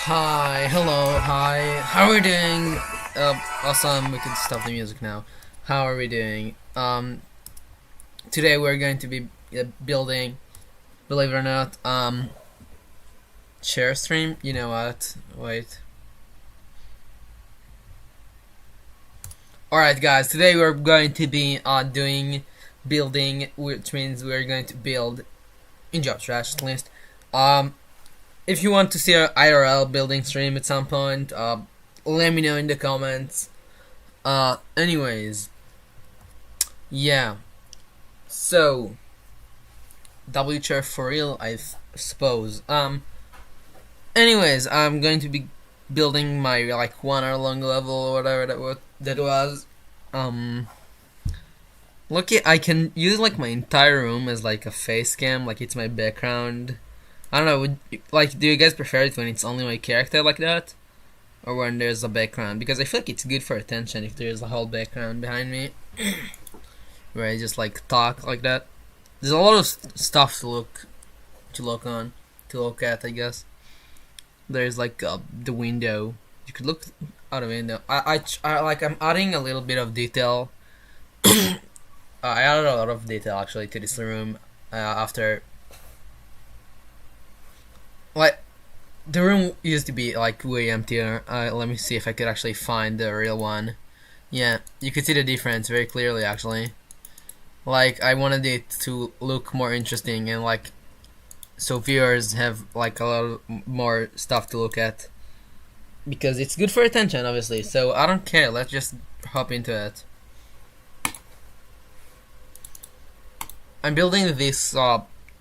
Hi, hello, hi. How are we doing? Awesome. We can stop the music now. How are we doing? Today we're going to be building, believe it or not, share stream. You know what? Wait. All right, guys. Today we're going to be doing building, which means we're going to build in Job Trash at least. If you want to see an IRL building stream at some point, let me know in the comments. Anyways, yeah. So, W chair for real, I suppose. Anyways, I'm going to be building my like 1 hour long level or whatever that was. Look, I can use like my entire room as like a face cam, like it's my background. I don't know. Do you guys prefer it when it's only my character like that, or when there's a background? Because I feel like it's good for attention if there's a whole background behind me, where I just like talk like that. There's a lot of stuff to look at. I guess there's like the window. You could look out a window. I'm adding a little bit of detail. I added a lot of detail actually to this room after. Like, the room used to be like way emptier. Let me see if I could actually find the real one. Yeah, you could see the difference very clearly actually. Like, I wanted it to look more interesting and like so viewers have like a lot more stuff to look at, because it's good for attention obviously. So I don't care, let's just hop into it. I'm building this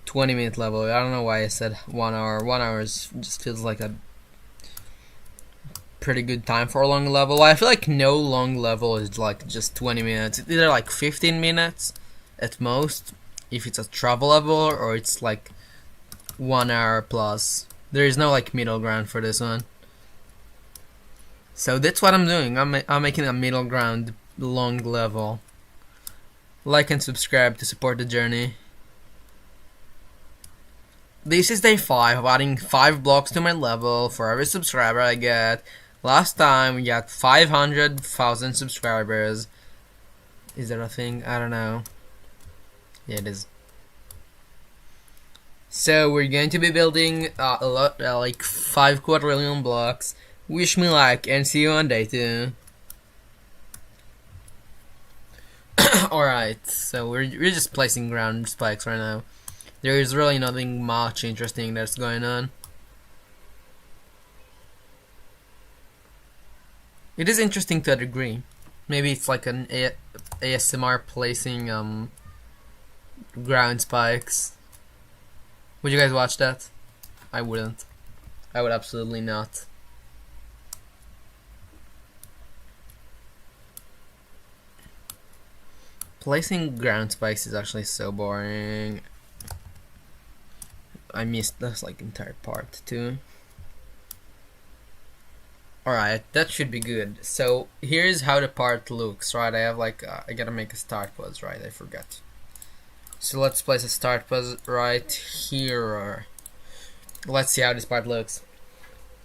20-minute level. I don't know why I said 1 hour. 1 hour just feels like a pretty good time for a long level. I feel like no long level is like just 20 minutes. It's either like 15 minutes at most if it's a travel level, or it's like 1 hour plus. There is no like middle ground for this one. So that's what I'm doing. I'm making a middle ground long level. Like and subscribe to support the journey. This is day 5 of adding 5 blocks to my level for every subscriber I get. Last time we got 500,000 subscribers. Is that a thing? I don't know. Yeah, it is. So we're going to be building a lot, like 5 quadrillion blocks. Wish me luck and see you on day 2. Alright, so we're just placing ground spikes right now. There is really nothing much interesting that's going on. It is interesting to a degree. Maybe it's like an ASMR placing ground spikes. Would you guys watch that? I wouldn't. I would absolutely not. Placing ground spikes is actually so boring. I missed this like entire part too. Alright, that should be good. So here's how the part looks, right? I have like I gotta make a start pose, right? I forgot. So let's place a start pose right here. Let's see how this part looks.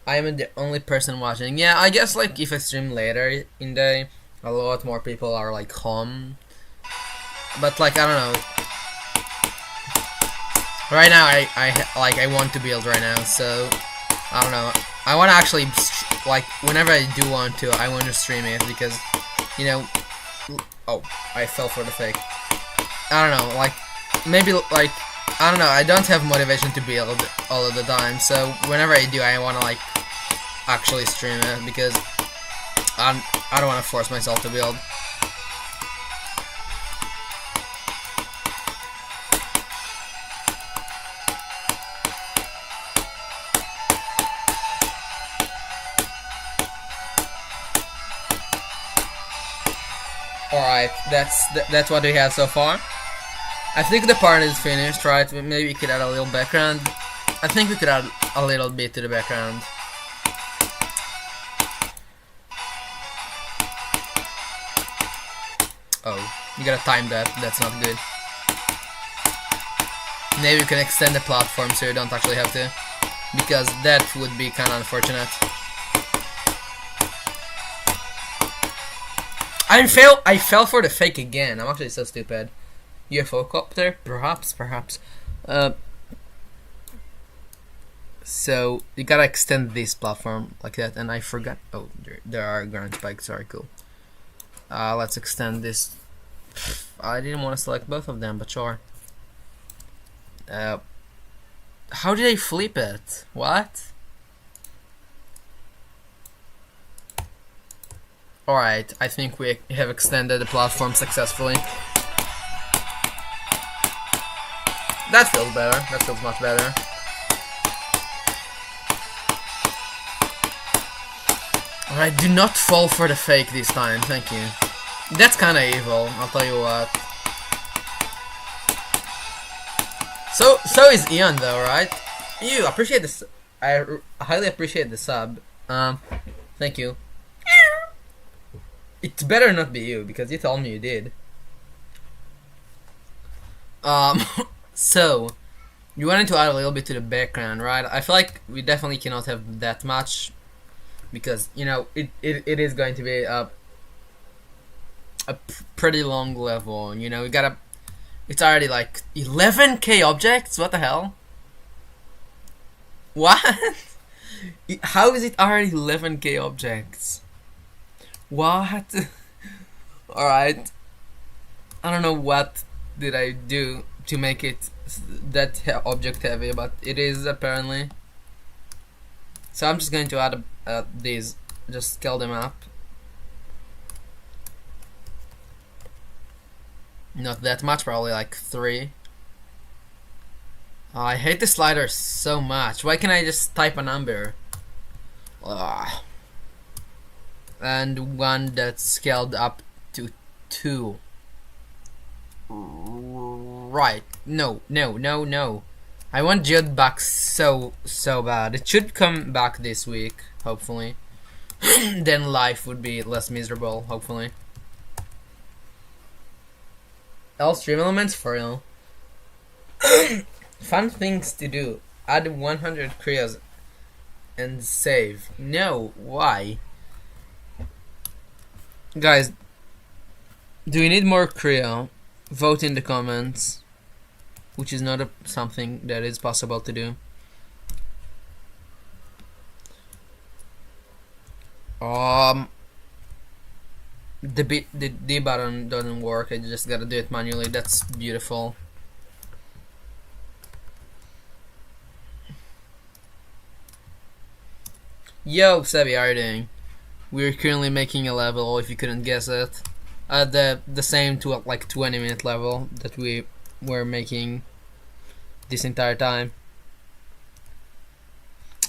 I am the only person watching. Yeah, I guess like if I stream later in the day, a lot more people are like home. But like I don't know. Right now I want to build right now, so I don't know. I want to actually like whenever I do want to, I want to stream it because, you know. Oh, I fell for the fake. I don't know, like maybe like I don't know. I don't have motivation to build all of the time, so whenever I do, I want to like actually stream it because I don't want to force myself to build. Alright, that's what we have so far. I think the part is finished, right? Maybe we could add a little background. I think we could add a little bit to the background. Oh, you gotta time that. That's not good. Maybe you can extend the platform so you don't actually have to. because that would be kind of unfortunate. I fell for the fake again. I'm actually so stupid. UFO copter? Perhaps. So you gotta extend this platform like that, and I forgot. Oh, there are ground spikes. Sorry, cool. Let's extend this. I didn't want to select both of them, but sure. How did I flip it? What? Alright, I think we have extended the platform successfully. That feels better. That feels much better. Alright, do not fall for the fake this time, thank you. That's kinda evil, I'll tell you what. So is Ian though, right? You appreciate this. I highly appreciate the sub. Thank you. It's better not be you, because you told me you did. So, you wanted to add a little bit to the background, right? I feel like we definitely cannot have that much, because, you know, it is going to be a pretty long level, you know, we gotta, it's already like 11k objects, what the hell? What? How is it already 11k objects? What? Alright, I don't know what did I do to make it that object heavy, but it is apparently. So I'm just going to add these, just scale them up. Not that much, probably like 3. Oh, I hate the slider so much. Why can't I just type a number? Ugh. And one that's scaled up to 2. Right. No. I want Geode back so bad. It should come back this week, hopefully. Then life would be less miserable, hopefully. All stream elements for real. Fun things to do. Add 100 Krios and save. No, why? Guys, do we need more Creo? Vote in the comments, which is not something that is possible to do. The D button doesn't work. I just gotta do it manually. That's beautiful. Yo, Sebi, how are you doing? We're currently making a level, if you couldn't guess it. The same to like 20-minute level that we were making this entire time.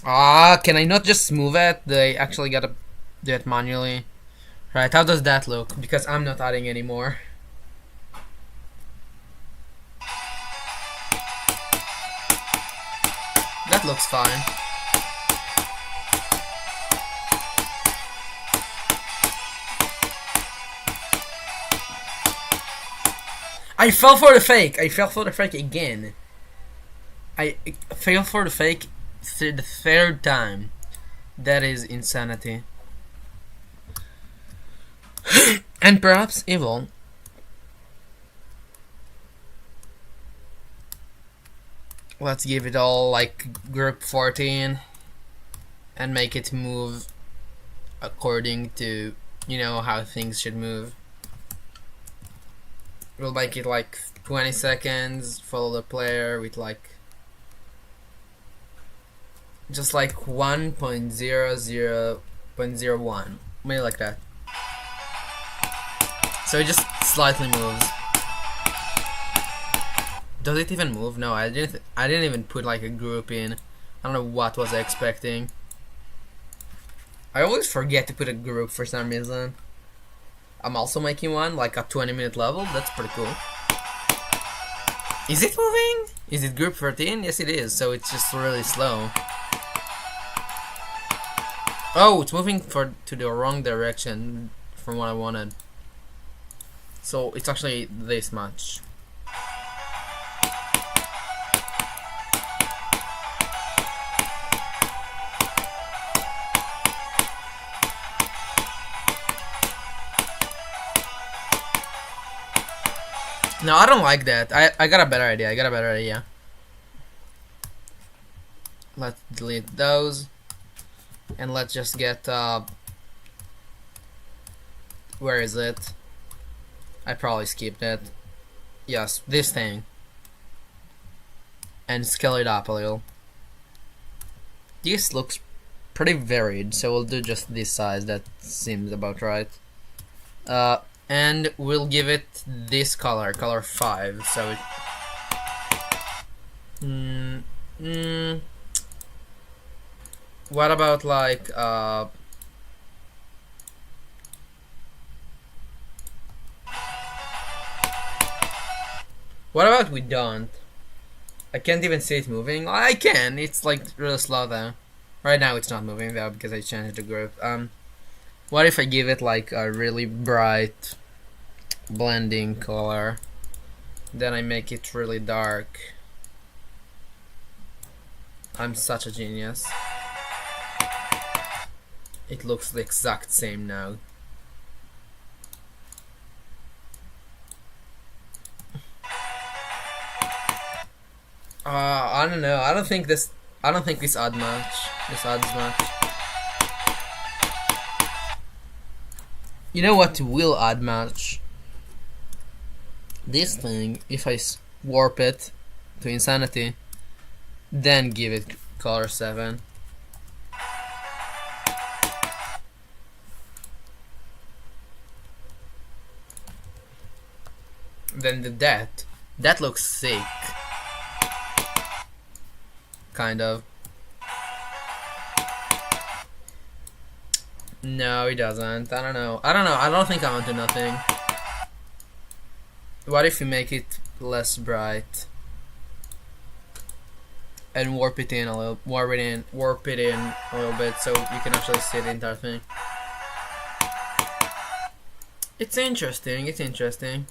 Can I not just move it? They actually gotta do it manually. Right, how does that look? Because I'm not adding any more. That looks fine. I fell for the fake. I fell for the fake again. I fell for the fake the 3rd time. That is insanity. And perhaps evil. Let's give it all like group 14 and make it move according to, you know, how things should move. We'll make it like 20 seconds, follow the player with like just like 1.00.01, maybe like that. So it just slightly moves. Does it even move? No, I didn't even put like a group in. I don't know what was I expecting. I always forget to put a group for some reason. I'm also making one like a 20-minute level. That's pretty cool. Is it moving? Is it group 13? Yes, it is. So it's just really slow. Oh, it's moving to the wrong direction from what I wanted. So it's actually this much. No, I don't like that. I got a better idea. I got a better idea. Let's delete those. And let's just get, where is it? I probably skipped it. Yes, this thing. And scale it up a little. This looks pretty varied, so we'll do just this size. That seems about right. And we'll give it this color 5. So it. What about like what about we don't? I can't even see it moving. I can. It's like really slow though. Right now it's not moving though because I changed the group. What if I give it like a really bright blending color? Then I make it really dark. I'm such a genius. It looks the exact same now. I don't know. I don't think this adds much. This adds much. You know what will add much? This thing, if I warp it to insanity, then give it color 7. Then that looks sick. Kind of. No, it doesn't. I don't know. I don't think I'm onto nothing. What if we make it less bright and warp it in a little bit so you can actually see the entire thing. It's interesting. It's interesting.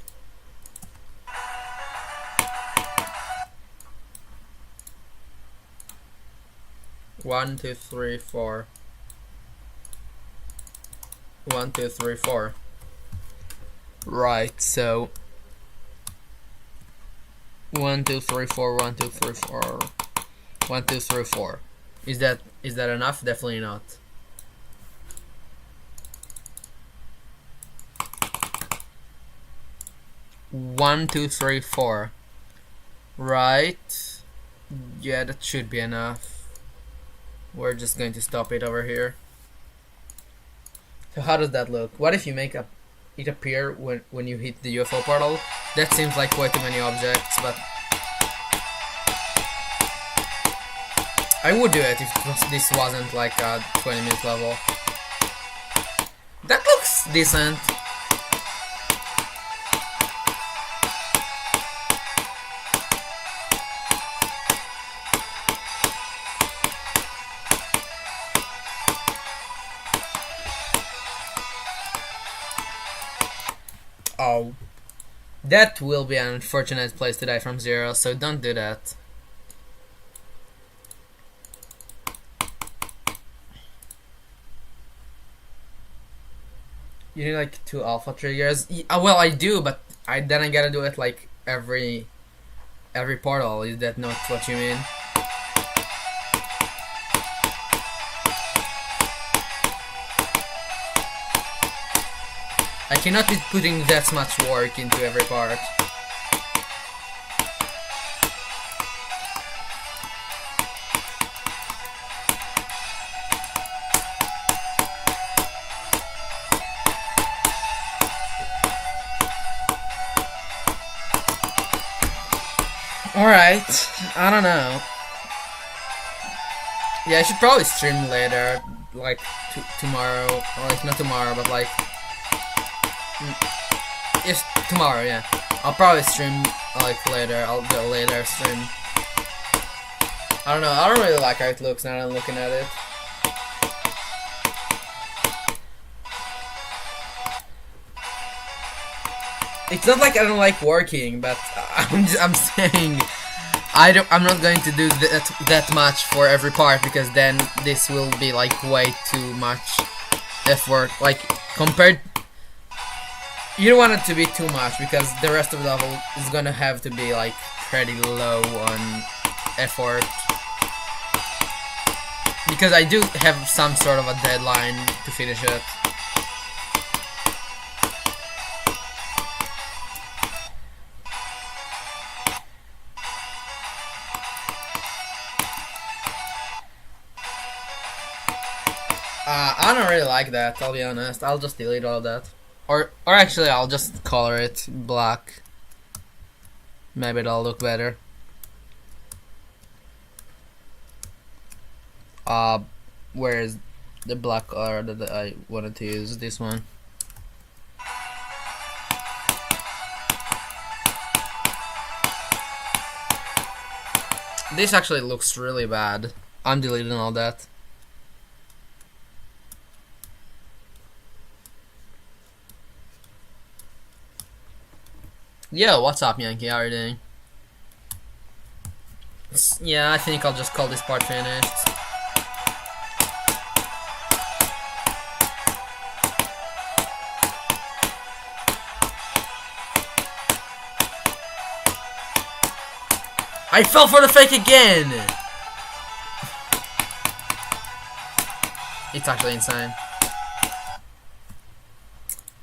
One, two, three, four. 1, 2, 3, 4. Right, so 1, 2, 3, 4, 1, 2, 3, 4. 1, 2, 3, 4. Is that enough? Definitely not. One, two, three, 4. Right. Yeah, that should be enough. We're just going to stop it over here. So how does that look? What if you make it appear when you hit the UFO portal? That seems like way too many objects, but I would do it if this wasn't like a 20-minute level. That looks decent. Oh, that will be an unfortunate place to die from zero, so don't do that. You need like 2 alpha triggers. Well, I do, but then I gotta do it like every portal. Is that not what you mean? I cannot be putting that much work into every part. Alright, I don't know. Yeah, I should probably stream later, like tomorrow, or like not tomorrow, but like it's tomorrow, yeah. I'll probably stream like later. I'll do a later stream. I don't know. I don't really like how it looks now that I'm looking at it. It's not like I don't like working, but I'm saying I'm not going to do that much for every part, because then this will be like way too much effort. Like compared. you don't want it to be too much because the rest of the level is gonna have to be like pretty low on effort. Because I do have some sort of a deadline to finish it. I don't really like that, I'll be honest. I'll just delete all of that. Or actually, I'll just color it black. Maybe it'll look better. Where is the black color that I wanted to use? This one. This actually looks really bad. I'm deleting all that. Yo, what's up, Yankee? How are you doing? Yeah, I think I'll just call this part finished. I fell for the fake again! It's actually insane.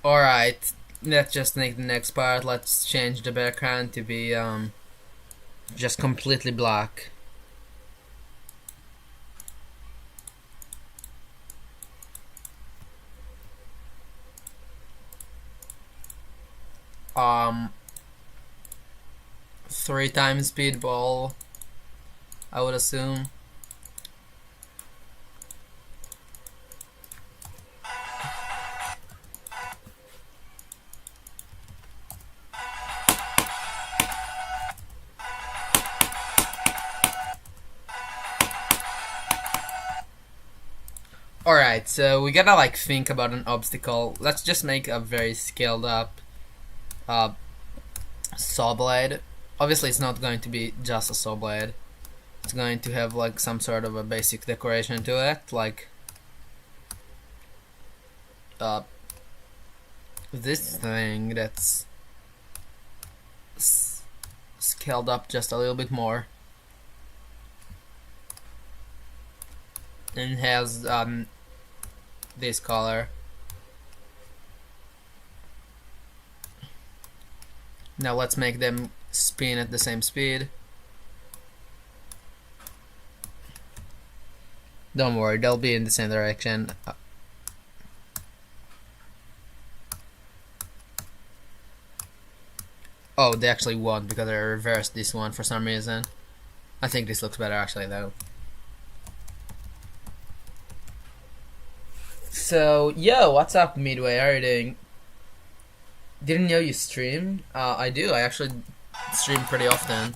Alright, let's just make the next part. Let's change the background to be just completely black. Three times speedball, I would assume. Alright, so we gotta like think about an obstacle. Let's just make a very scaled up saw blade. Obviously it's not going to be just a saw blade. It's going to have like some sort of a basic decoration to it, like this thing that's scaled up just a little bit more. And has this color. Now let's make them spin at the same speed. Don't worry, they'll be in the same direction. Oh, they actually won't because I reversed this one for some reason. I think this looks better actually though. So, yo, what's up, Midway? How are you doing? Didn't know you stream? I do. I actually stream pretty often.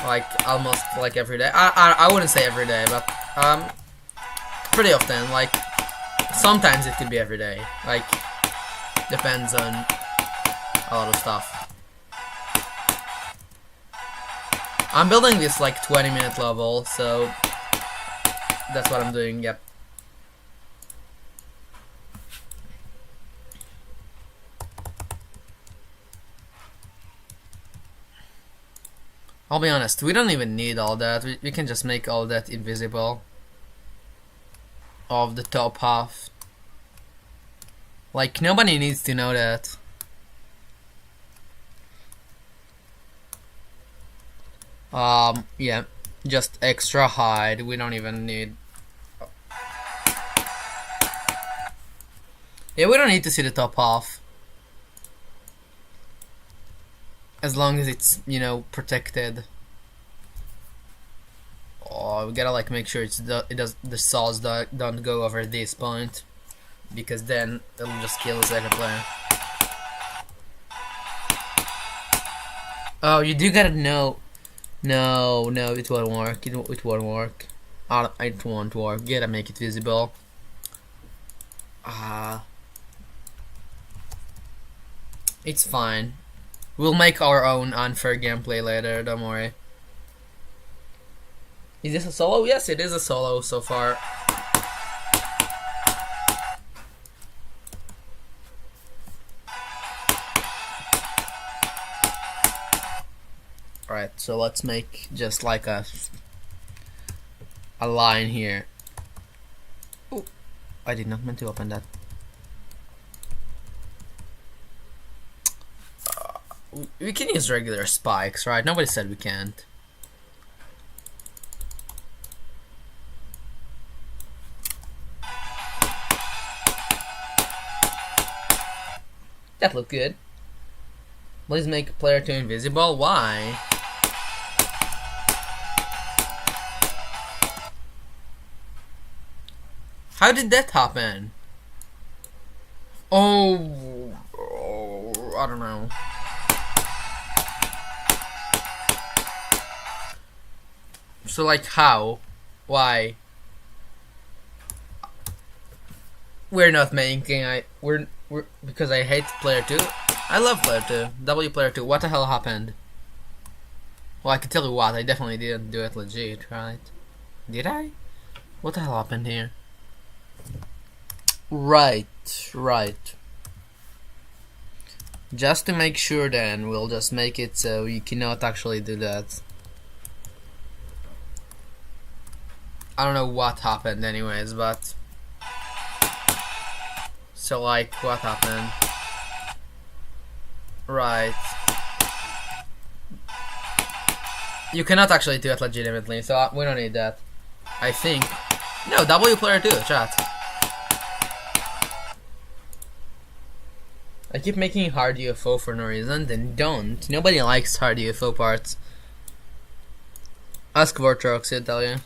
Like, almost like every day. I wouldn't say every day, but pretty often. Like, sometimes it could be every day. Like, depends on a lot of stuff. I'm building this like 20-minute level, so that's what I'm doing, yep. I'll be honest, we don't even need all that. We can just make all that invisible. Of the top half. Like, nobody needs to know that. Yeah, just extra hide. We don't even need. Yeah, we don't need to see the top half. As long as it's, you know, protected. Oh, we gotta like make sure the saws don't go over this point, because then it'll just kill the second player. Oh, you do gotta know. No, it won't work. It won't work. It won't work. Gotta make it visible. It's fine. We'll make our own unfair gameplay later. Don't worry. Is this a solo? Yes, it is a solo so far. So let's make just like a line here. Oh, I did not meant to open that. We can use regular spikes, right? Nobody said we can't. That looked good. Please make player 2 invisible. Why? How did that happen? Oh, I don't know. So like how? Why? We're not making we're because I hate player 2. I love player 2. W player 2. What the hell happened? Well, I can tell you what. I definitely didn't do it legit, right? Did I? What the hell happened here? Right. Just to make sure, then we'll just make it so you cannot actually do that. I don't know what happened anyways, but so like what happened? Right. You cannot actually do it legitimately, so we don't need that. I think. No, W player 2, chat. I keep making hard UFO for no reason, then don't. Nobody likes hard UFO parts. Ask Vortrox, he'll tell you.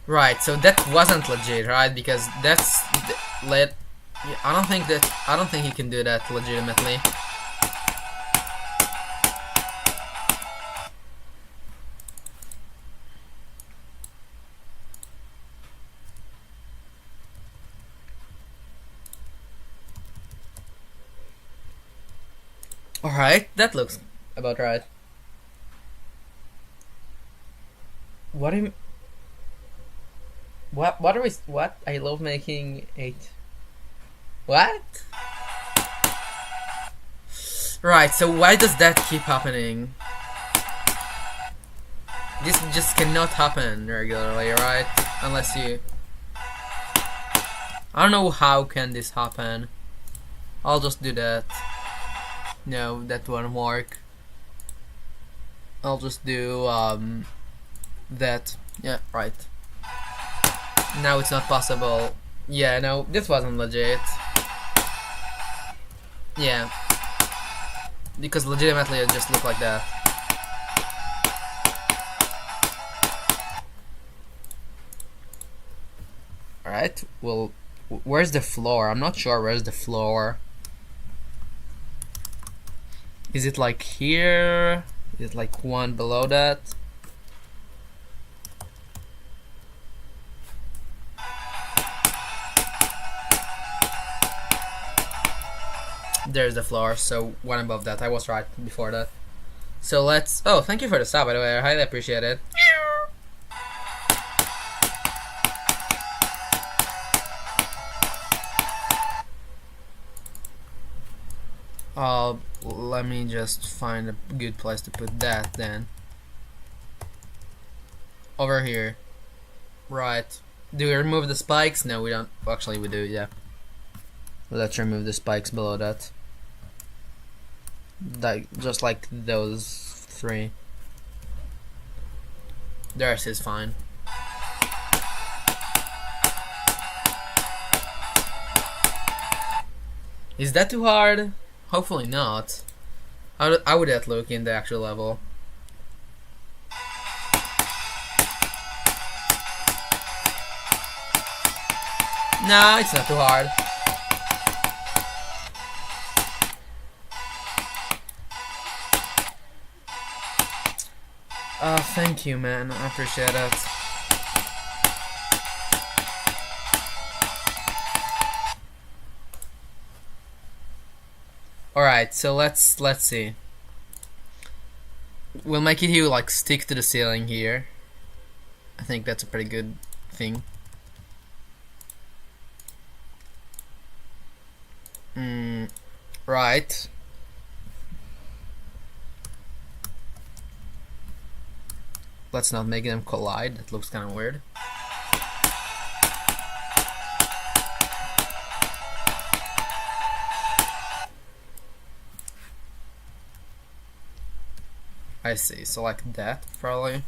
Right, so that wasn't legit, right? Because that's I don't think you can do that legitimately. Alright, that looks about right. What am What are we? What? I love making 8. What? Right, so why does that keep happening? This just cannot happen regularly, right? Unless you... I don't know how can this happen. I'll just do that. No, that won't work. I'll just do, that. Yeah, right. Now it's not possible. Yeah, no, this wasn't legit. Yeah. Because legitimately it just looked like that. Alright, well, where's the floor? I'm not sure where's the floor. Is it like here? Is it like one below that? There's the floor, so one above that. I was right before that. So let's... Oh, thank you for the sub, by the way. I highly appreciate it. Let me just find a good place to put that then. Over here. Right. Do we remove the spikes? No, we don't. Actually, we do, yeah. Let's remove the spikes below that. Just like those 3. The rest is fine. Is that too hard? Hopefully not. How would that look in the actual level? No, it's not too hard. Thank you, man. I appreciate it. Alright, so let's see. We'll make it here like stick to the ceiling here. I think that's a pretty good thing. Right. Let's not make them collide. That looks kind of weird. I see. So like that, probably.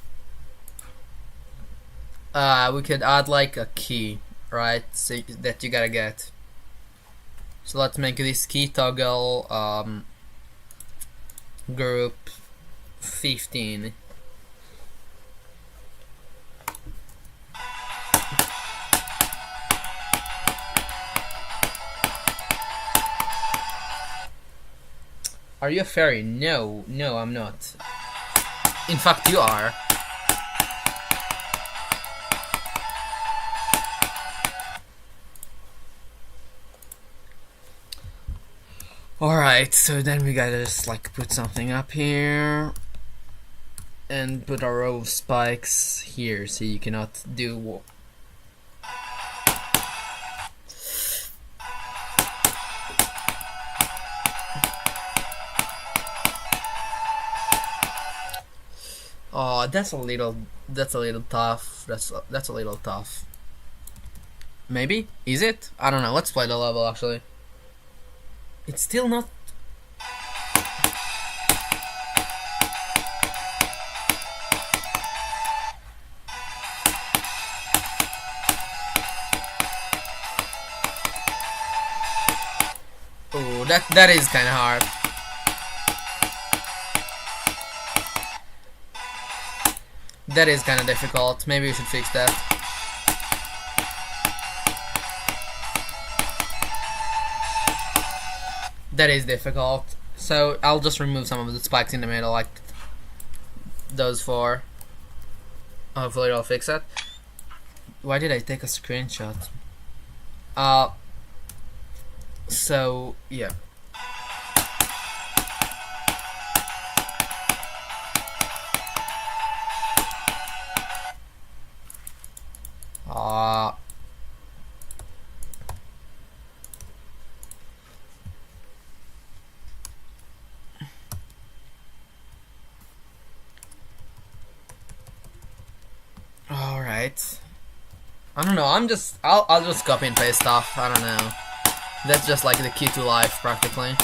We could add like a key, right? So that you gotta get. So let's make this key toggle group 15. Are you a fairy? No, no, I'm not. In fact, you are. Alright, so then we gotta just like put something up here and put a row of spikes here so you cannot do. Oh, that's a little tough. That's a little tough. Maybe? Is it? I don't know. Let's play the level actually. It's still not. Oh, that is kind of hard. That is kind of difficult. Maybe we should fix that. That is difficult. So I'll just remove some of the spikes in the middle, like those four. Hopefully it'll fix it. Why did I take a screenshot? So yeah. Alright. I don't know, I'll just copy and paste stuff, I don't know. That's just like the key to life, practically.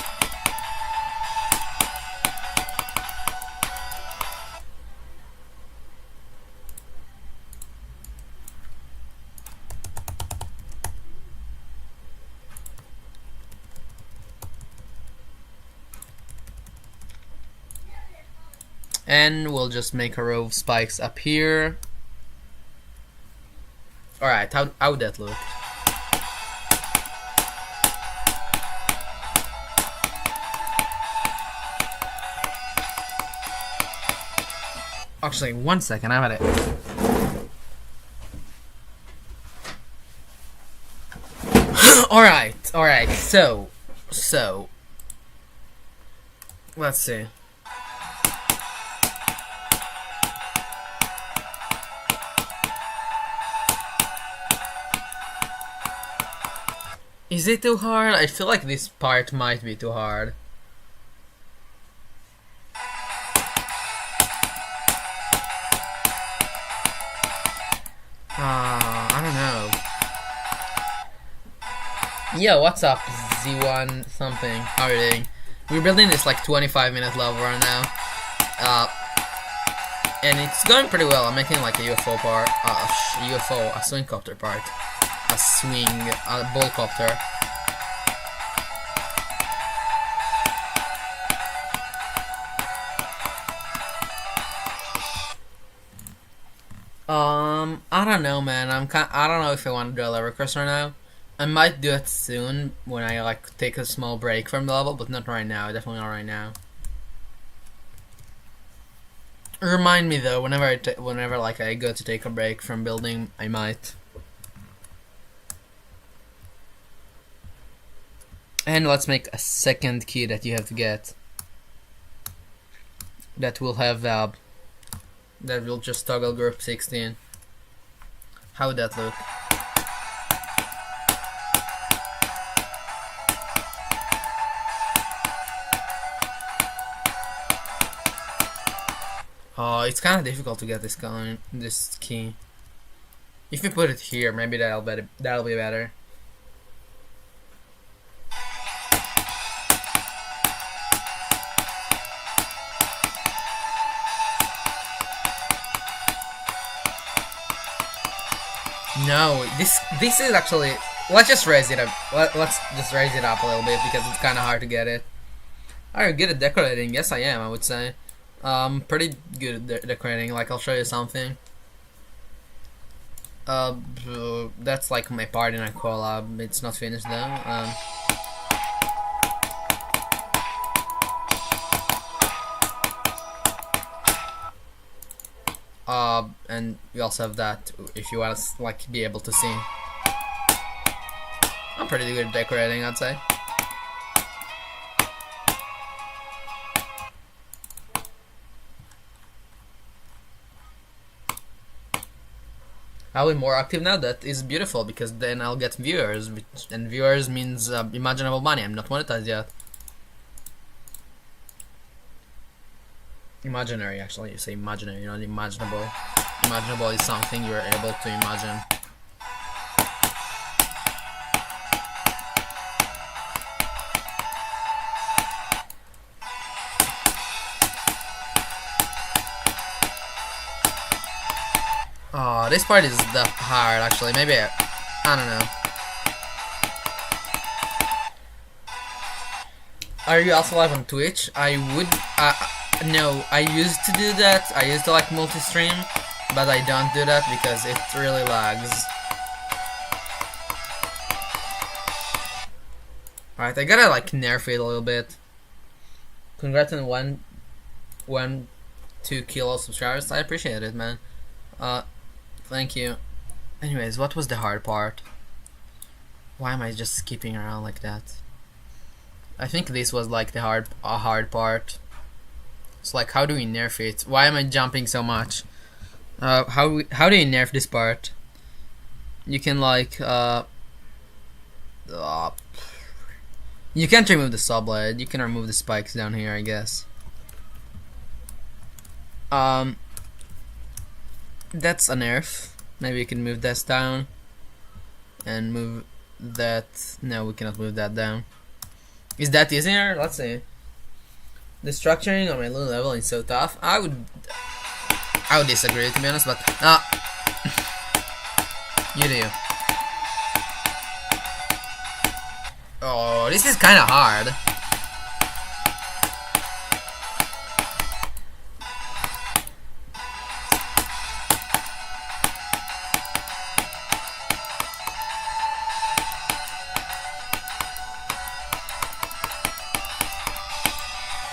And we'll just make a row of spikes up here. Alright, how would that look? Actually, 1 second, I'm at it. Alright, so let's see. Is it too hard? I feel like this part might be too hard. I don't know. Yo, what's up, Z1 something? How are you doing? We're building this like 25-minute level right now. And it's going pretty well. I'm making like a UFO part, a swing copter part. A ball copter. I don't know, man. I don't know if I want to do a level course right now. I might do it soon when I like take a small break from the level, but not right now. Definitely not right now. Remind me though, whenever like I go to take a break from building, I might. And let's make a second key that you have to get. That will have that will just toggle group 16. How would that look? Oh, it's kind of difficult to get this key. If we put it here, maybe that'll be better. No, this is actually. Let's just raise it up. Let's just raise it up a little bit because it's kind of hard to get it. Are you good at decorating? Yes, I am. I would say. Pretty good at decorating. Like, I'll show you something. That's like my part in a collab. It's not finished though. And we also have that if you want to like be able to see. I'm pretty good at decorating, I'd say. I'll be more active now. That is beautiful because then I'll get viewers, and viewers means imaginable money. I'm not monetized yet. Imaginary, actually. You say imaginary, not imaginable. Imaginable is something you're able to imagine. Oh, this part is the hard, actually. Maybe I don't know. Are you also live on Twitch? I would. No, I used to do that. I used to like multi-stream, but I don't do that because it really lags. Alright, I gotta like nerf it a little bit. Congrats on 2 kilo subscribers. I appreciate it, man. Thank you. Anyways, what was the hard part? Why am I just skipping around like that? I think this was like the hard part. It's like, how do we nerf it? Why am I jumping so much? How do you nerf this part? You can like you can't remove the saw blade. You can remove the spikes down here, I guess. That's a nerf. Maybe you can move this down and move that. No, we cannot move that down. Is that easier? Let's see. The structuring on my low level is so tough. I would disagree, to be honest, but you do. Oh, this is kind of hard.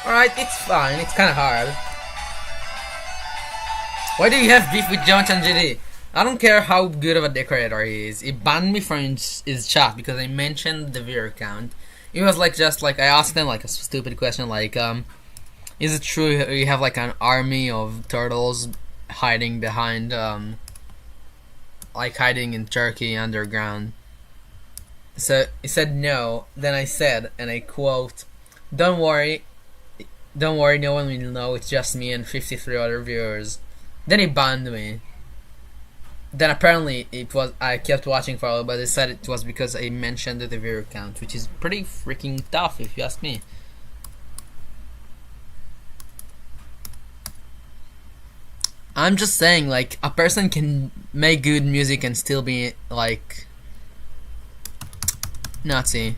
Alright, it's fine. It's kind of hard. Why do you have beef with Jonchan GD? I don't care how good of a decorator he is. He banned me from his chat because I mentioned the viewer count. It was like just like I asked him like a stupid question like is it true you have like an army of turtles hiding behind like hiding in Turkey underground? So he said no. Then I said, and I quote, Don't worry, no one will know, it's just me and 53 other viewers." Then he banned me. Then apparently I kept watching for a while, but they said it was because I mentioned the viewer count, which is pretty freaking tough if you ask me. I'm just saying, like, a person can make good music and still be like Nazi.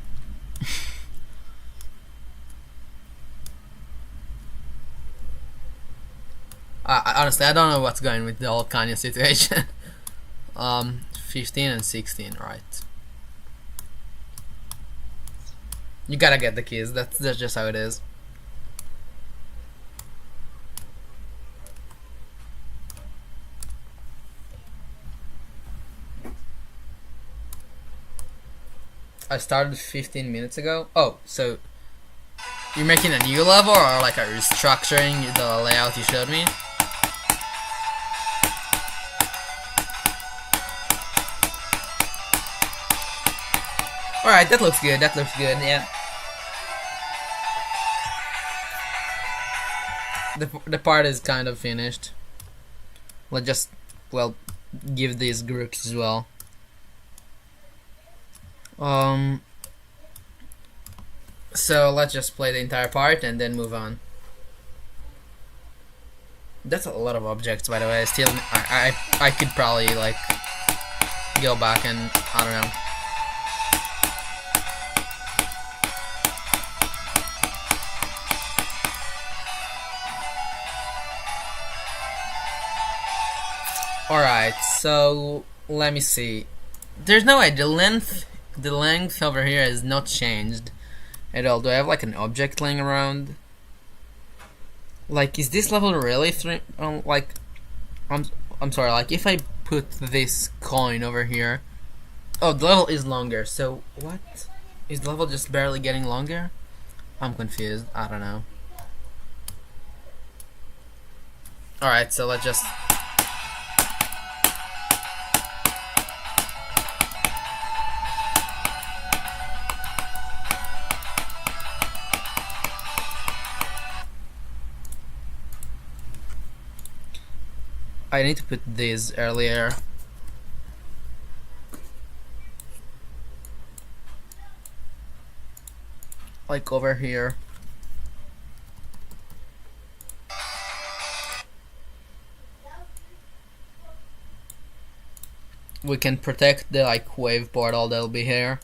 Honestly, I don't know what's going with the whole Kanye situation. 15 and 16, right? You gotta get the keys. That's just how it is. I started 15 minutes ago. Oh, so you're making a new level, or like are you restructuring the layout you showed me? Alright, that looks good, that looks good, yeah. The part is kind of finished. Let's just, well, give these groups as well. So let's just play the entire part and then move on. That's a lot of objects, by the way. Still, I could probably like go back and I don't know. Alright, so let me see. There's no way the length over here is not changed at all. Do I have like an object laying around? Like, is this level really like, I'm sorry. Like, if I put this coin over here, oh, the level is longer. So what? Is the level just barely getting longer? I'm confused. I don't know. All right, so let's just. I need to put this earlier. Like over here. We can protect the like wave portal that'll be here.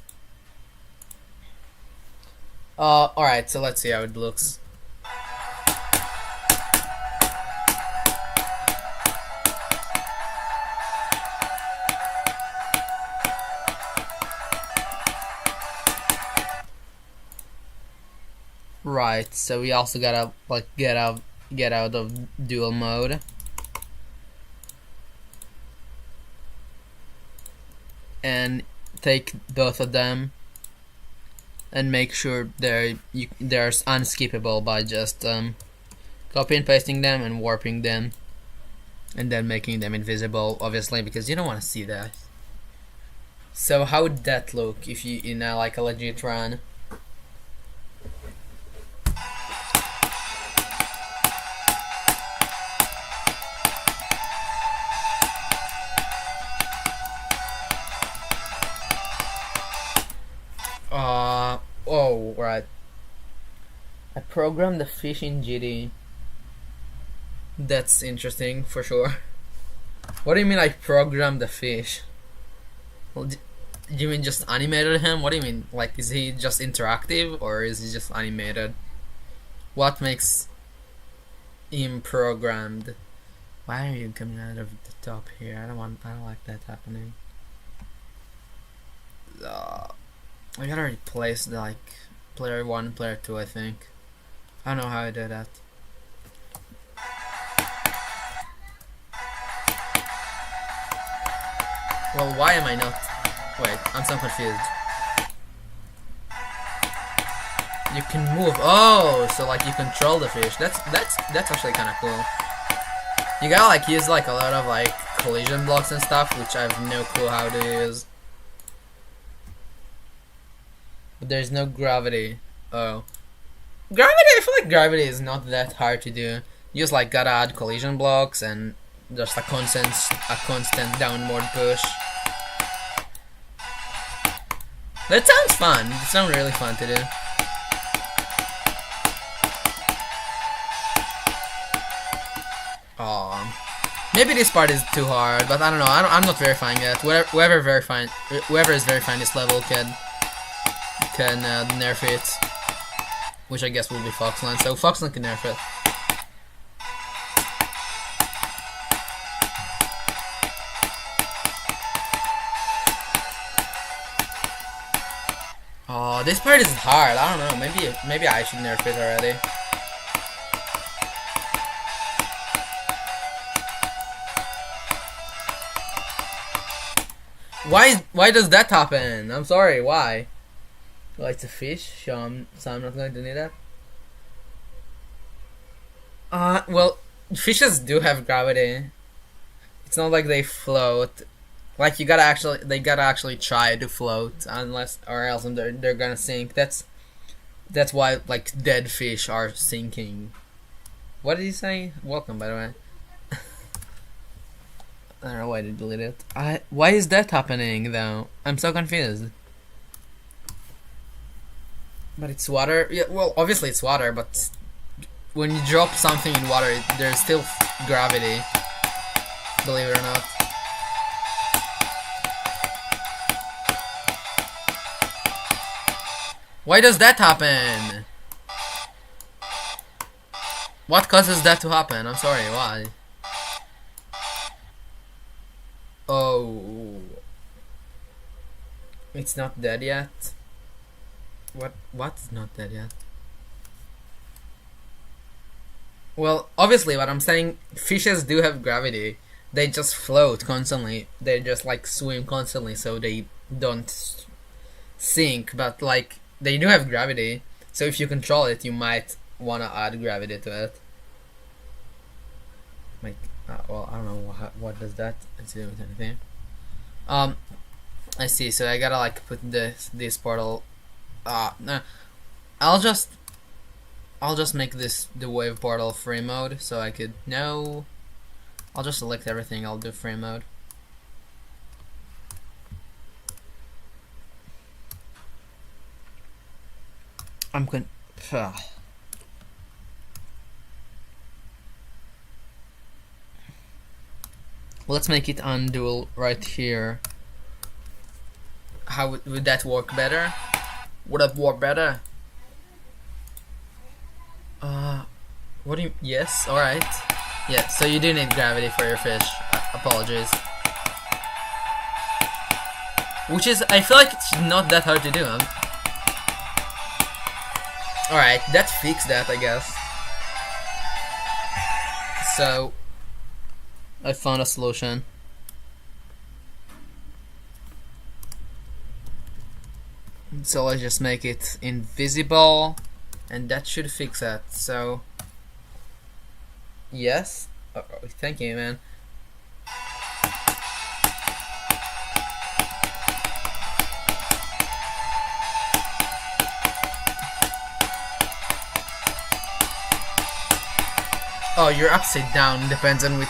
Alright, so let's see how it looks. Right, so we also gotta like get out of dual mode. And take both of them and make sure they're unskippable by just copy and pasting them and warping them and then making them invisible, obviously, because you don't want to see that. So how would that look if you in like a legit run? Oh, right. I programmed the fish in GD. That's interesting, for sure. What do you mean I programmed the fish? Well, do you mean just animated him? What do you mean? Like, is he just interactive, or is he just animated? What makes him programmed? Why are you coming out of the top here? I don't like that happening. I gotta replace the like player 1 and player 2, I think. I don't know how I did that. Well, why am I not? Wait, I'm so confused. You can move. Oh, so like you control the fish. That's actually kind of cool. You gotta like use like a lot of like collision blocks and stuff, which I have no clue how to use. But there's no gravity. Oh. Gravity, I feel like gravity is not that hard to do. You just like gotta add collision blocks and just a constant downward push. That sounds fun. It sounds really fun to do. Maybe this part is too hard, but I don't know. I'm not verifying it. Whoever is verifying this level can nerf it, which I guess will be Foxland. So Foxland can nerf it. Oh, this part is hard. I don't know. Maybe I should nerf it already. Why does that happen? I'm sorry. Why? Oh, it's a fish, so I'm not going to need that. Well, fishes do have gravity. It's not like they float. Like you gotta actually, they gotta actually try to float, unless or else they're gonna sink. That's why like dead fish are sinking. What did he say? Welcome, by the way. I don't know why they delete it. Why is that happening though? I'm so confused. But it's water. Yeah, well, obviously it's water, but when you drop something in water, there's still gravity. Believe it or not. Why does that happen? What causes that to happen? I'm sorry, why? Oh. It's not dead yet? What's not dead yet? Well, obviously what I'm saying, fishes do have gravity. They just float constantly. They just like swim constantly so they don't sink, but like they do have gravity. So if you control it, you might wanna add gravity to it. Like, well, I don't know what does that do with anything. I see. So I gotta like put this portal. No, I'll just make this the wave portal free mode so I could no. I'll just select everything. I'll do free mode. I'm going. Let's make it undual right here. How would that work better? Would that work better? What do you? Yes. All right. Yeah. So you do need gravity for your fish. Apologies. Which is, I feel like it's not that hard to do. All right. That fixed that, I guess. So I found a solution. So let's just make it invisible, and that should fix that. So yes. Thank you, man. Oh, you're upside down. Depends on which.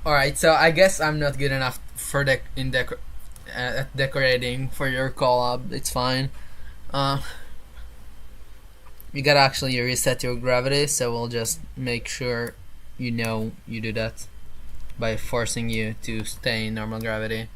Alright, so I guess I'm not good enough for decorating for your collab. It's fine. You gotta actually reset your gravity, so we'll just make sure you know you do that by forcing you to stay in normal gravity.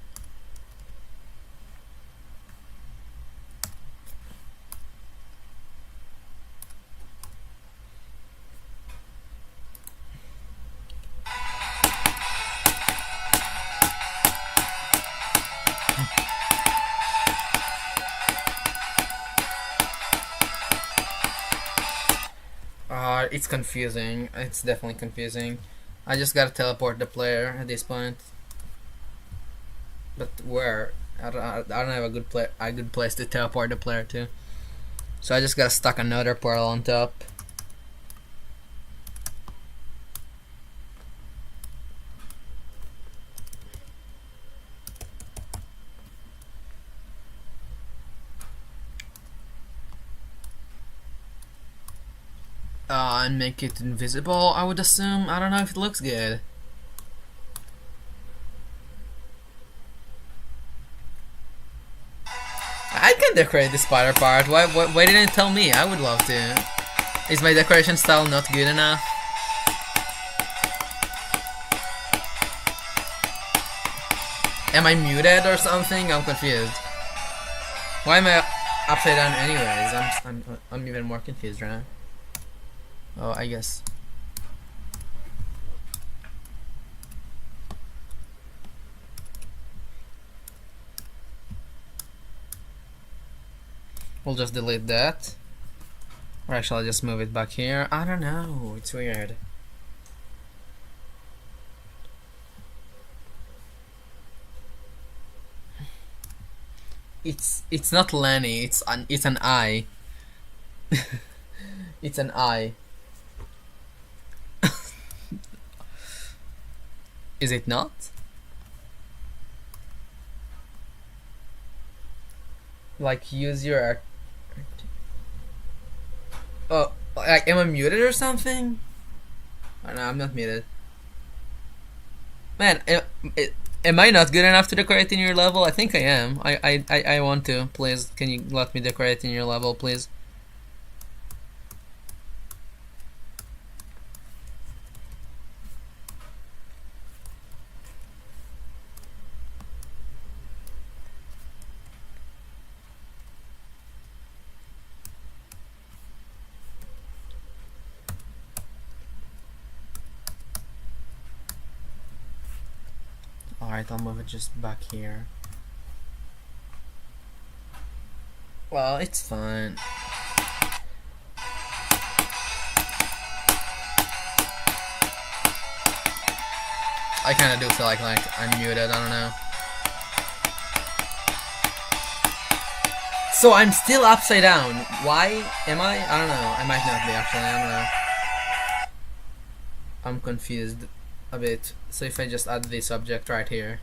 It's confusing. It's definitely confusing. I just gotta teleport the player at this point. But where? I don't have a good place to teleport the player to. So I just gotta stuck another portal on top. And make it invisible, I would assume. I don't know if it looks good. I can decorate the spider part. Why didn't you tell me? I would love to. Is my decoration style not good enough? Am I muted or something? I'm confused. Why am I upside down anyways? I'm even more confused right now. Oh, I guess. We'll just delete that. Or actually, I'll just move it back here. I don't know. It's weird. It's not Lenny. It's an I. It's an I. Is it not? Like, use your... Oh, like, am I muted or something? Oh, no, I'm not muted. Man, am I not good enough to decorate in your level? I think I am. I want to. Please, can you let me decorate in your level, please? Alright, I'll move it just back here. Well, it's fine. I kinda do feel like I'm muted, I don't know. So I'm still upside down. Why am I? I don't know. I might not be actually, I don't know. I'm confused a bit. So if I just add this object right here.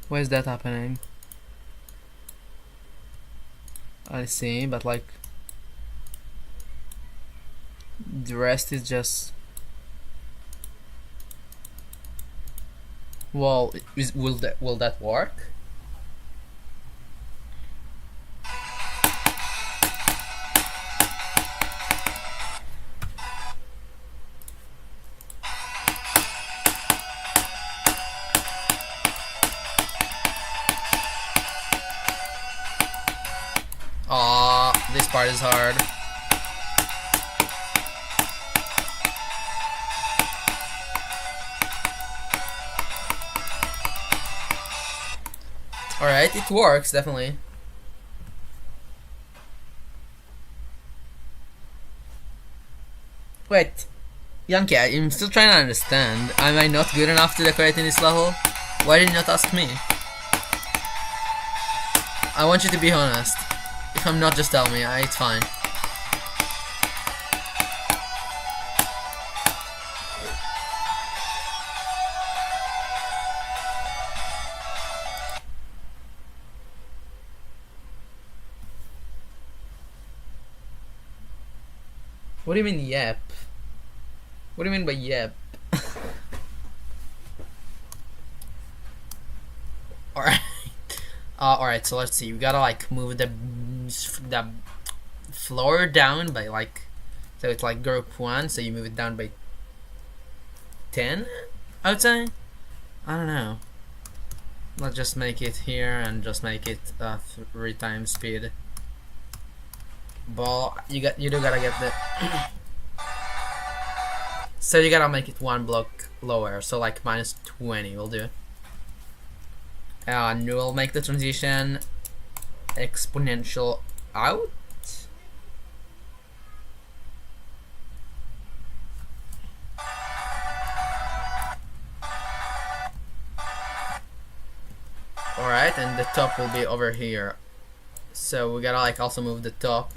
Why is that happening? I see, but like the rest is just, well, will that work? This part is hard. Alright, it works, definitely. Wait, Yankee, I'm still trying to understand. Am I not good enough to decorate in this level? Why did you not ask me? I want you to be honest. If I'm not, just tell me, it's fine. What do you mean, yep? What do you mean by yep? Alright. Alright, so let's see. We gotta like move the floor down by like, so it's like group 1, so you move it down by 10, I would say. I don't know. Let's just make it here and just make it 3 times speed. But you do gotta get the so you gotta make it 1 block lower, so like minus 20 will do. And we'll make the transition exponential out. Alright, and the top will be over here. So we gotta like also move the top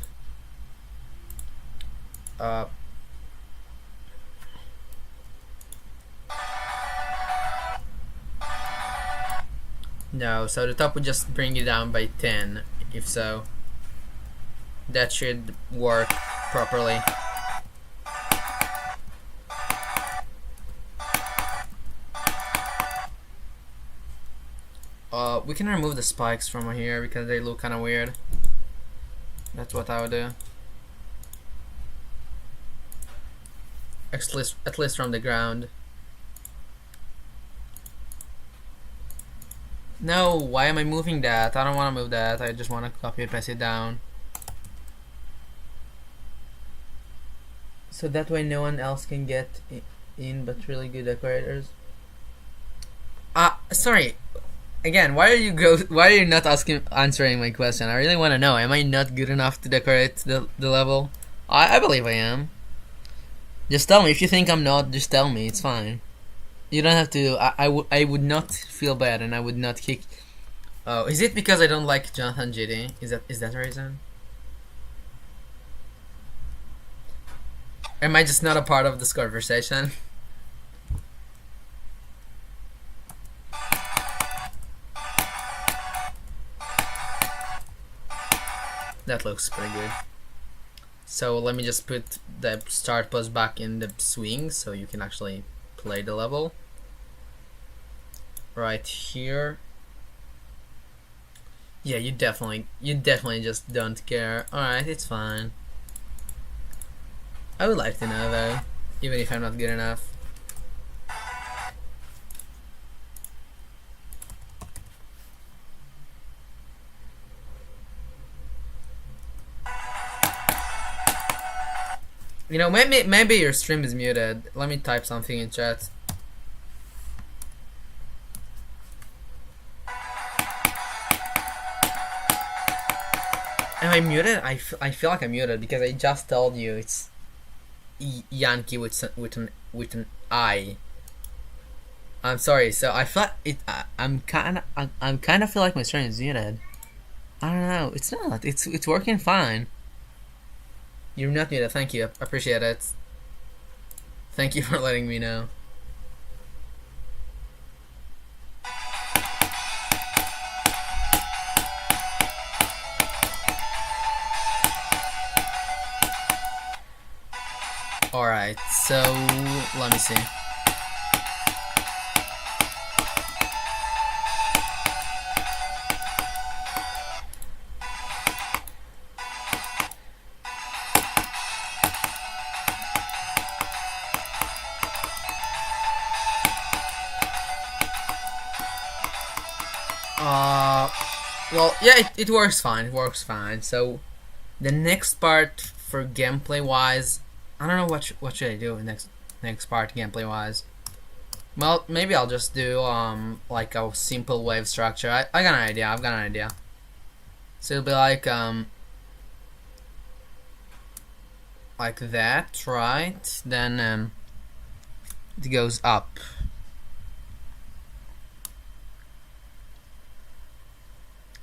no, so the top would just bring you down by 10, if so. That should work properly. We can remove the spikes from here because they look kind of weird. That's what I would do. At least from the ground. No, why am I moving that? I don't want to move that. I just want to copy and paste it down. So that way no one else can get in but really good decorators. Sorry. Again, why are you not answering my question? I really want to know. Am I not good enough to decorate the level? I believe I am. Just tell me if you think I'm not. Just tell me. It's fine. You don't have to. I would not feel bad, and I would not kick. Oh, is it because I don't like Jonathan JD? Is that the reason? Am I just not a part of this conversation? That looks pretty good. So let me just put the start pause back in the swing so you can actually play the level. Right here. Yeah, you definitely just don't care. Alright, it's fine. I would like to know though, even if I'm not good enough. You know, maybe your stream is muted. Let me type something in chat. Am I muted? I feel like I'm muted because I just told you it's Yankee with an I. I'm sorry. So I feel it. I'm kind of feel like my stream is muted. I don't know. It's not. It's working fine. You're not muted. Thank you. Appreciate it. Thank you for letting me know. Alright, so let me see. Well, yeah, it works fine. It works fine. So, the next part for gameplay wise, I don't know what should I do next part gameplay wise. Well, maybe I'll just do like a simple wave structure. I got an idea. I've got an idea. So it'll be like that, right? Then it goes up.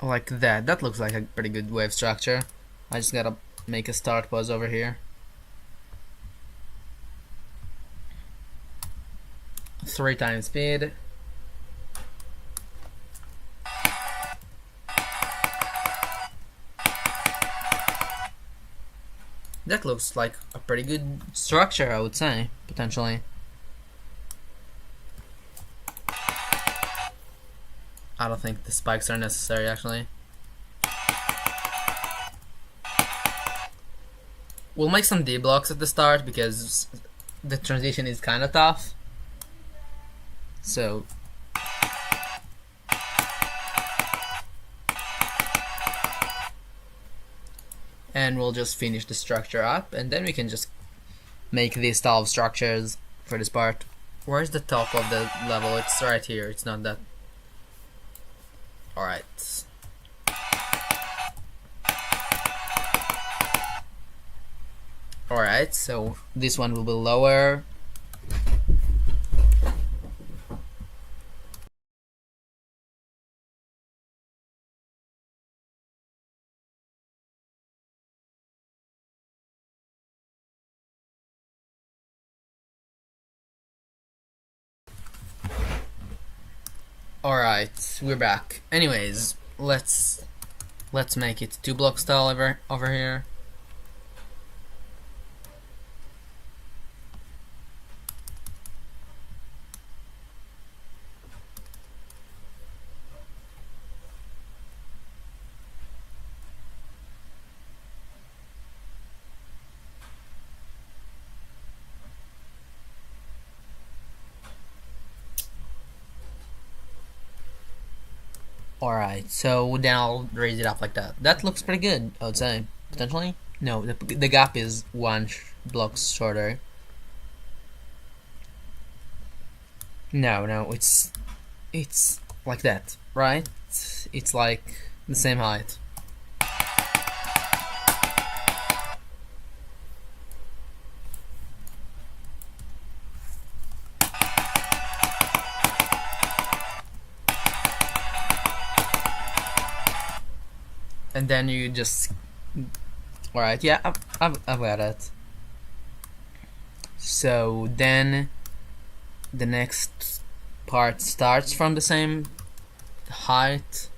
Like that. That looks like a pretty good wave structure. I just gotta make a start pause over here. 3 times speed. That looks like a pretty good structure, I would say, potentially. I don't think the spikes are necessary, actually. We'll make some D blocks at the start because the transition is kind of tough. So and we'll just finish the structure up, and then we can just make these style of structures for this part. Where's the top of the level? It's right here. It's not that. Alright. Alright, so this one will be lower. Alright, we're back. Anyways, let's make it 2 block style over here. Alright, so then I'll raise it up like that. That looks pretty good, I would say. Potentially? No, the gap is 1 block shorter. No, it's like that, right? It's like the same height. And then you just, alright, yeah, I've got it. So then the next part starts from the same height,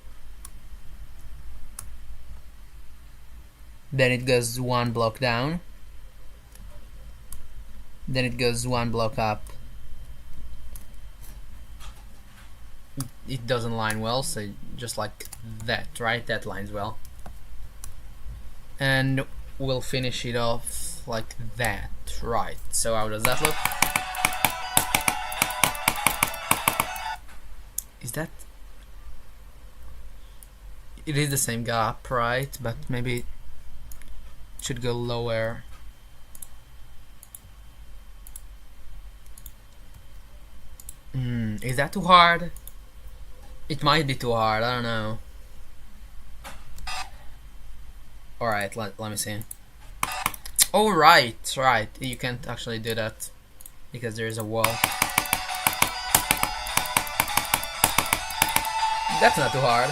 then it goes one block down, then it goes one block up. It doesn't line well, so just like that, right? That lines well. And we'll finish it off like that, right? So how does that look? Is that... It is the same gap, right? But maybe it should go lower. Is that too hard? It might be too hard, I don't know. Alright, let me see. Oh, right, you can't actually do that because there is a wall. That's not too hard.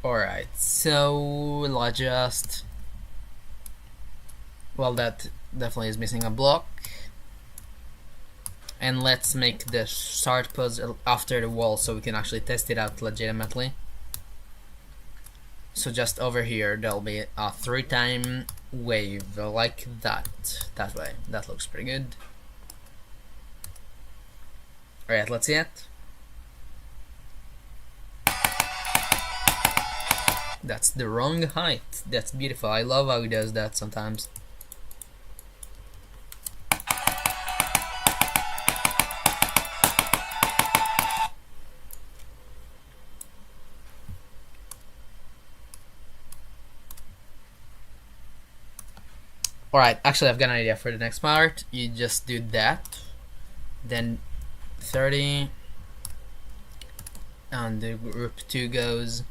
Alright, so let's just... Well, that definitely is missing a block. And let's make the start puzzle after the wall so we can actually test it out legitimately. So just over here there'll be a 3-time wave like that. That way. That looks pretty good. Alright, let's see it. That's the wrong height. That's beautiful. I love how he does that sometimes. Alright, actually I've got an idea for the next part. You just do that, then 30, and the group 2 goes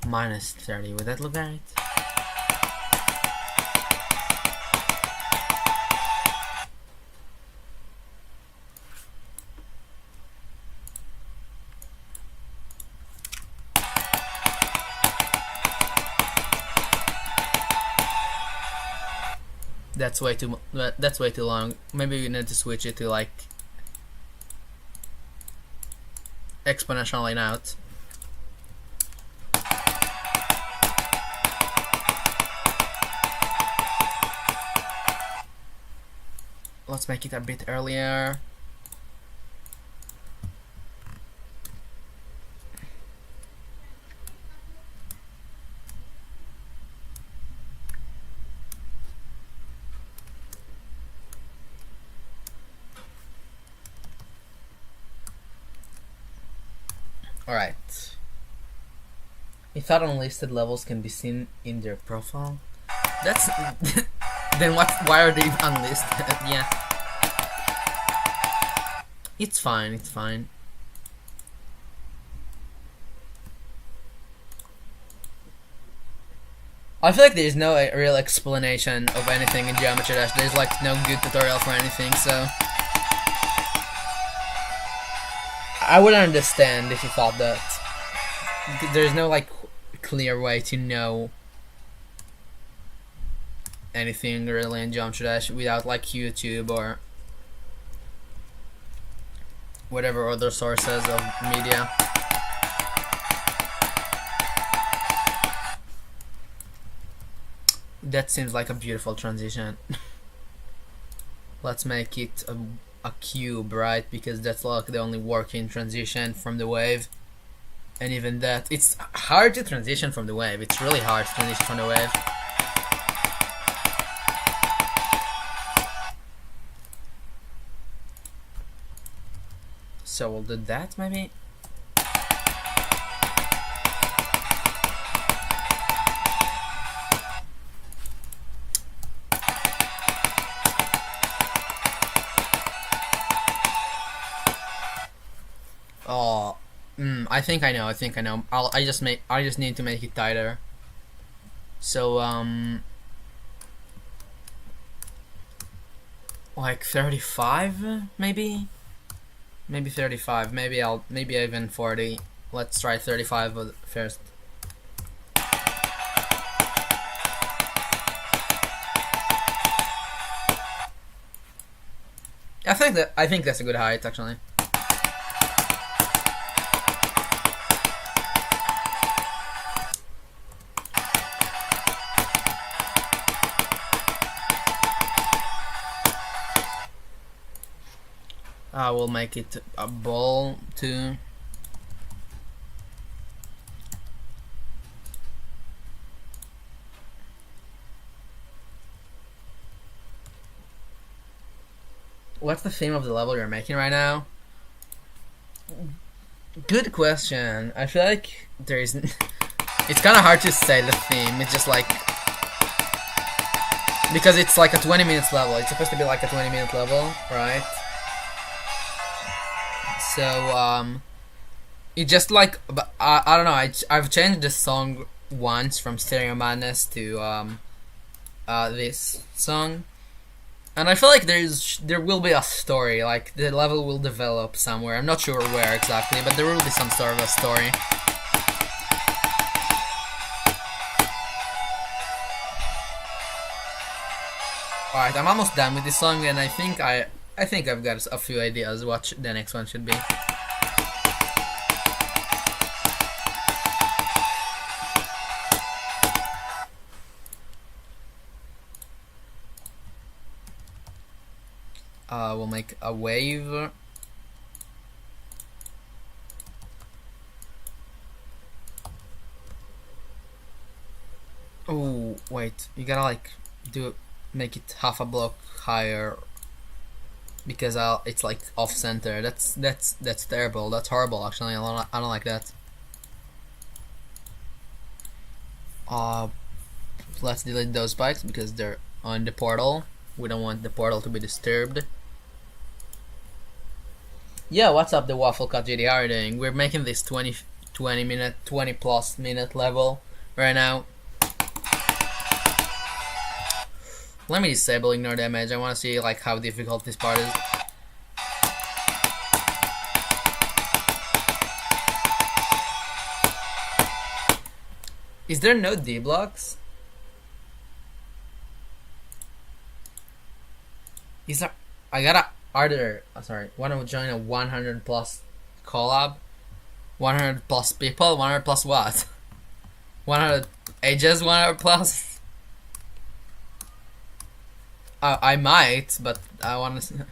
minus 30. Would that look right? That's way too long. Maybe we need to switch it to like exponential line out. Let's make it a bit earlier. Alright. If unlisted levels can be seen in their profile. That's then why are they unlisted? Yeah. It's fine, it's fine. I feel like there's no real explanation of anything in Geometry Dash. There's like no good tutorial for anything, so I would understand if you thought that. There's no like clear way to know anything really in Geometry Dash without like YouTube or whatever other sources of media. That seems like a beautiful transition. Let's make it a cube, right? Because that's like the only working transition from the wave. And even that, it's hard to transition from the wave. It's really hard to transition from the wave. So we'll do that maybe. Oh, I think I know. I think I know. I just need to make it tighter. So like 35 maybe. Maybe 35. Maybe even 40. Let's try 35 first. I think that's a good height actually. I will make it a ball too. What's the theme of the level you're making right now? Good question. I feel like there isn't. It's kind of hard to say the theme. It's just like because it's like a 20 minutes level. It's supposed to be like a 20-minute level, right? So it just like I don't know. I've changed the song once from Stereo Madness to this song, and I feel like there will be a story. Like the level will develop somewhere. I'm not sure where exactly, but there will be some sort of a story. Alright, I'm almost done with this song, and I think I've got a few ideas what the next one should be. We'll make a wave. Oh wait, you gotta like make it half a block higher because it's like off center. That's terrible. That's horrible. Actually, I don't like that. Let's delete those spikes because they're on the portal. We don't want the portal to be disturbed. Yeah, what's up, the Waffle Cut GD? How are you doing? We're making this 20 plus minute level right now. Let me disable ignore damage. I want to see like how difficult this part is. Is there no D blocks? Is there? I gotta. Are there? Sorry. Want to join a 100 plus collab? 100 plus people? 100 plus what? 100 ages? 100 plus? I might, but I want to.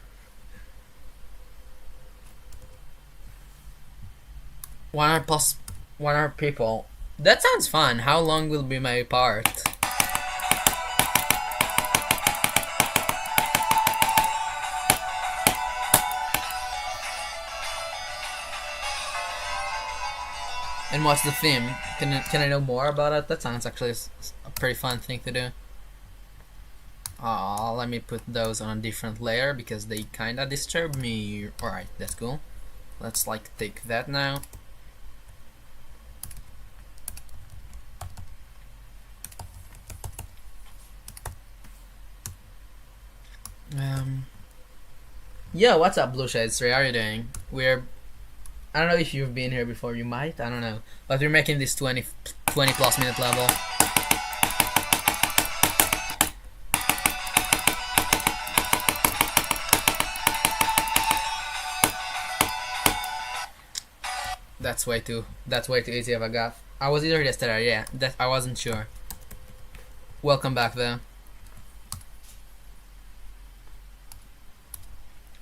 100 plus 100 people. That sounds fun. How long will be my part? And what's the theme? Can I know more about it? That sounds actually a pretty fun thing to do. Let me put those on a different layer because they kinda disturb me. Alright, that's cool. Let's like take that now. Yeah, what's up, Blue Shades 3? How are you doing? I don't know if you've been here before, you might, I don't know. But we're making this 20 plus minute level. That's way too easy of a gaff. I was either yesterday, yeah, that I wasn't sure. Welcome back though.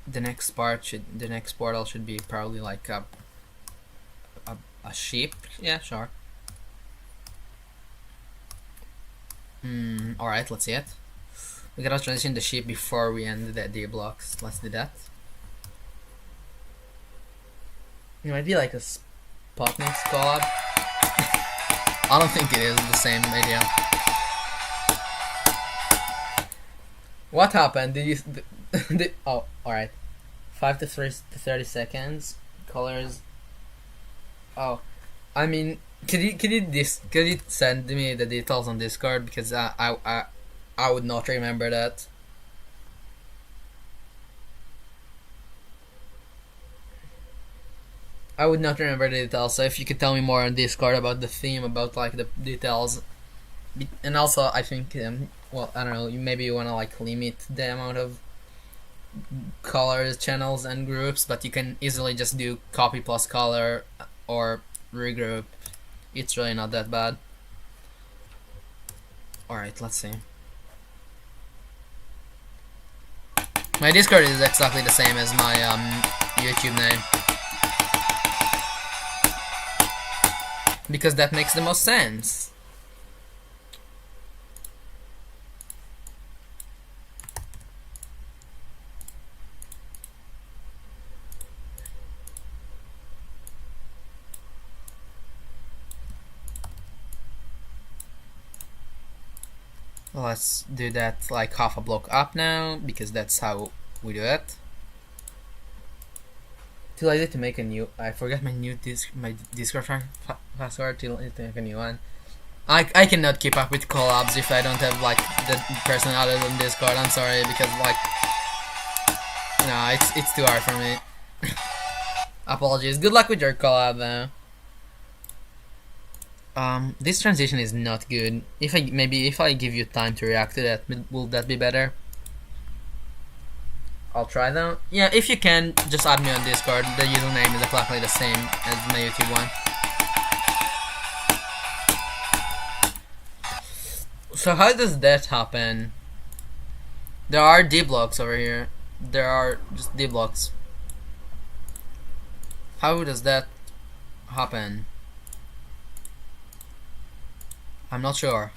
The next portal should be probably like a sheep. Yeah, sure. Alright, let's see it. We gotta transition the sheep before we end the D blocks. Let's do that. It might be like a Sputnik collab. I don't think it is the same idea. What happened? Did you? Oh, all right. 5 to 30 seconds. Colors. Oh, I mean, could you send me the details on Discord, because I would not remember that. I would not remember the details. So if you could tell me more on Discord about the theme, about like the details, and also I think well, I don't know, maybe you wanna like limit the amount of colors, channels, and groups, but you can easily just do copy plus color or regroup. It's really not that bad. Alright, let's see. My Discord is exactly the same as my YouTube name, because that makes the most sense. Let's do that like half a block up now, because that's how we do it. Too lazy to make a new. I forgot my Discord password. Too lazy to make a new one. I cannot keep up with collabs if I don't have like the person other than Discord. I'm sorry, because like, no, it's too hard for me. Apologies. Good luck with your collab though. This transition is not good. If I give you time to react to that, will that be better? I'll try though. Yeah, if you can, just add me on Discord. The username is exactly the same as my YouTube one. So how does that happen? There are D blocks over here. There are just D blocks. How does that happen? I'm not sure.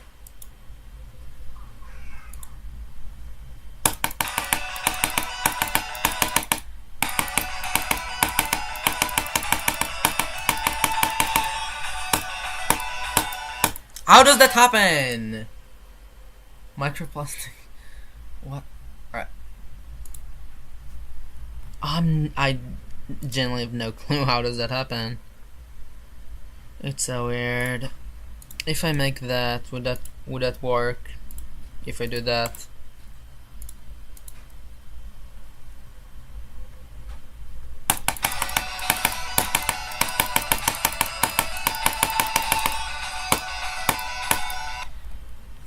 How does that happen? Microplastic. What? Alright. I genuinely have no clue how does that happen. It's so weird. If I make that, would that work? If I do that.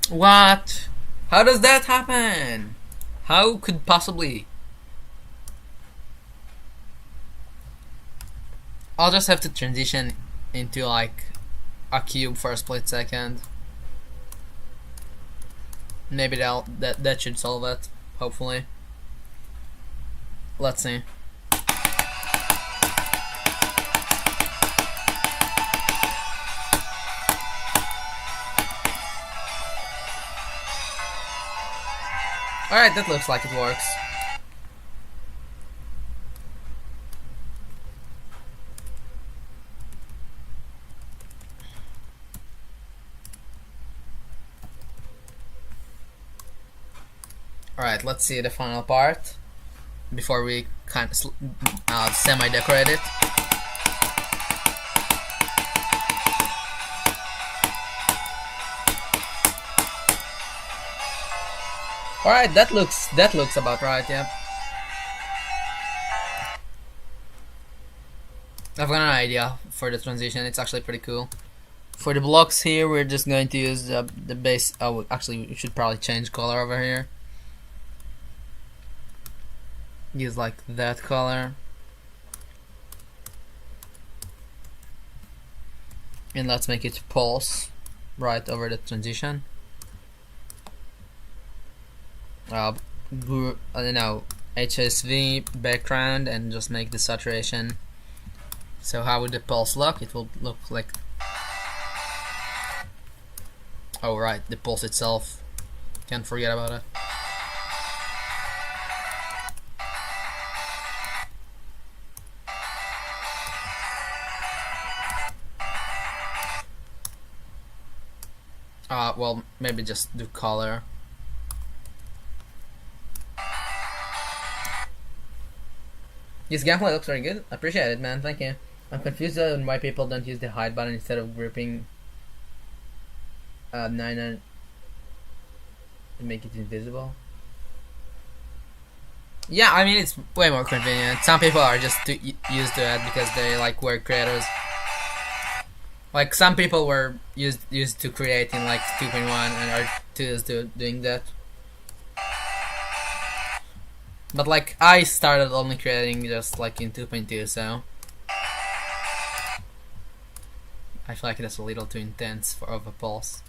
What? How does that happen? How could possibly? I'll just have to transition into like a cube for a split second. Maybe that should solve it, hopefully. Let's see. Alright, that looks like it works. Alright, let's see the final part before we kind of semi-decorate it. Alright, that looks about right, yeah. I've got an idea for the transition, it's actually pretty cool. For the blocks here, we're just going to use the base. Oh, actually, we should probably change color over here. Use like that color. And let's make it pulse right over the transition. I don't know, HSV background, and just make the saturation. So how would the pulse look? It will look like, oh right, the pulse itself. Can't forget about it. Well, maybe just do color. This gameplay looks very good. Appreciate it, man. Thank you. I'm confused on why people don't use the hide button instead of grouping 9 and make it invisible. Yeah, I mean, it's way more convenient. Some people are just used to it because they like were creators. Like some people were used to creating like 2.1 and are too used to doing that. But like I started only creating just like in 2.2, so I feel like that's a little too intense for of a pulse.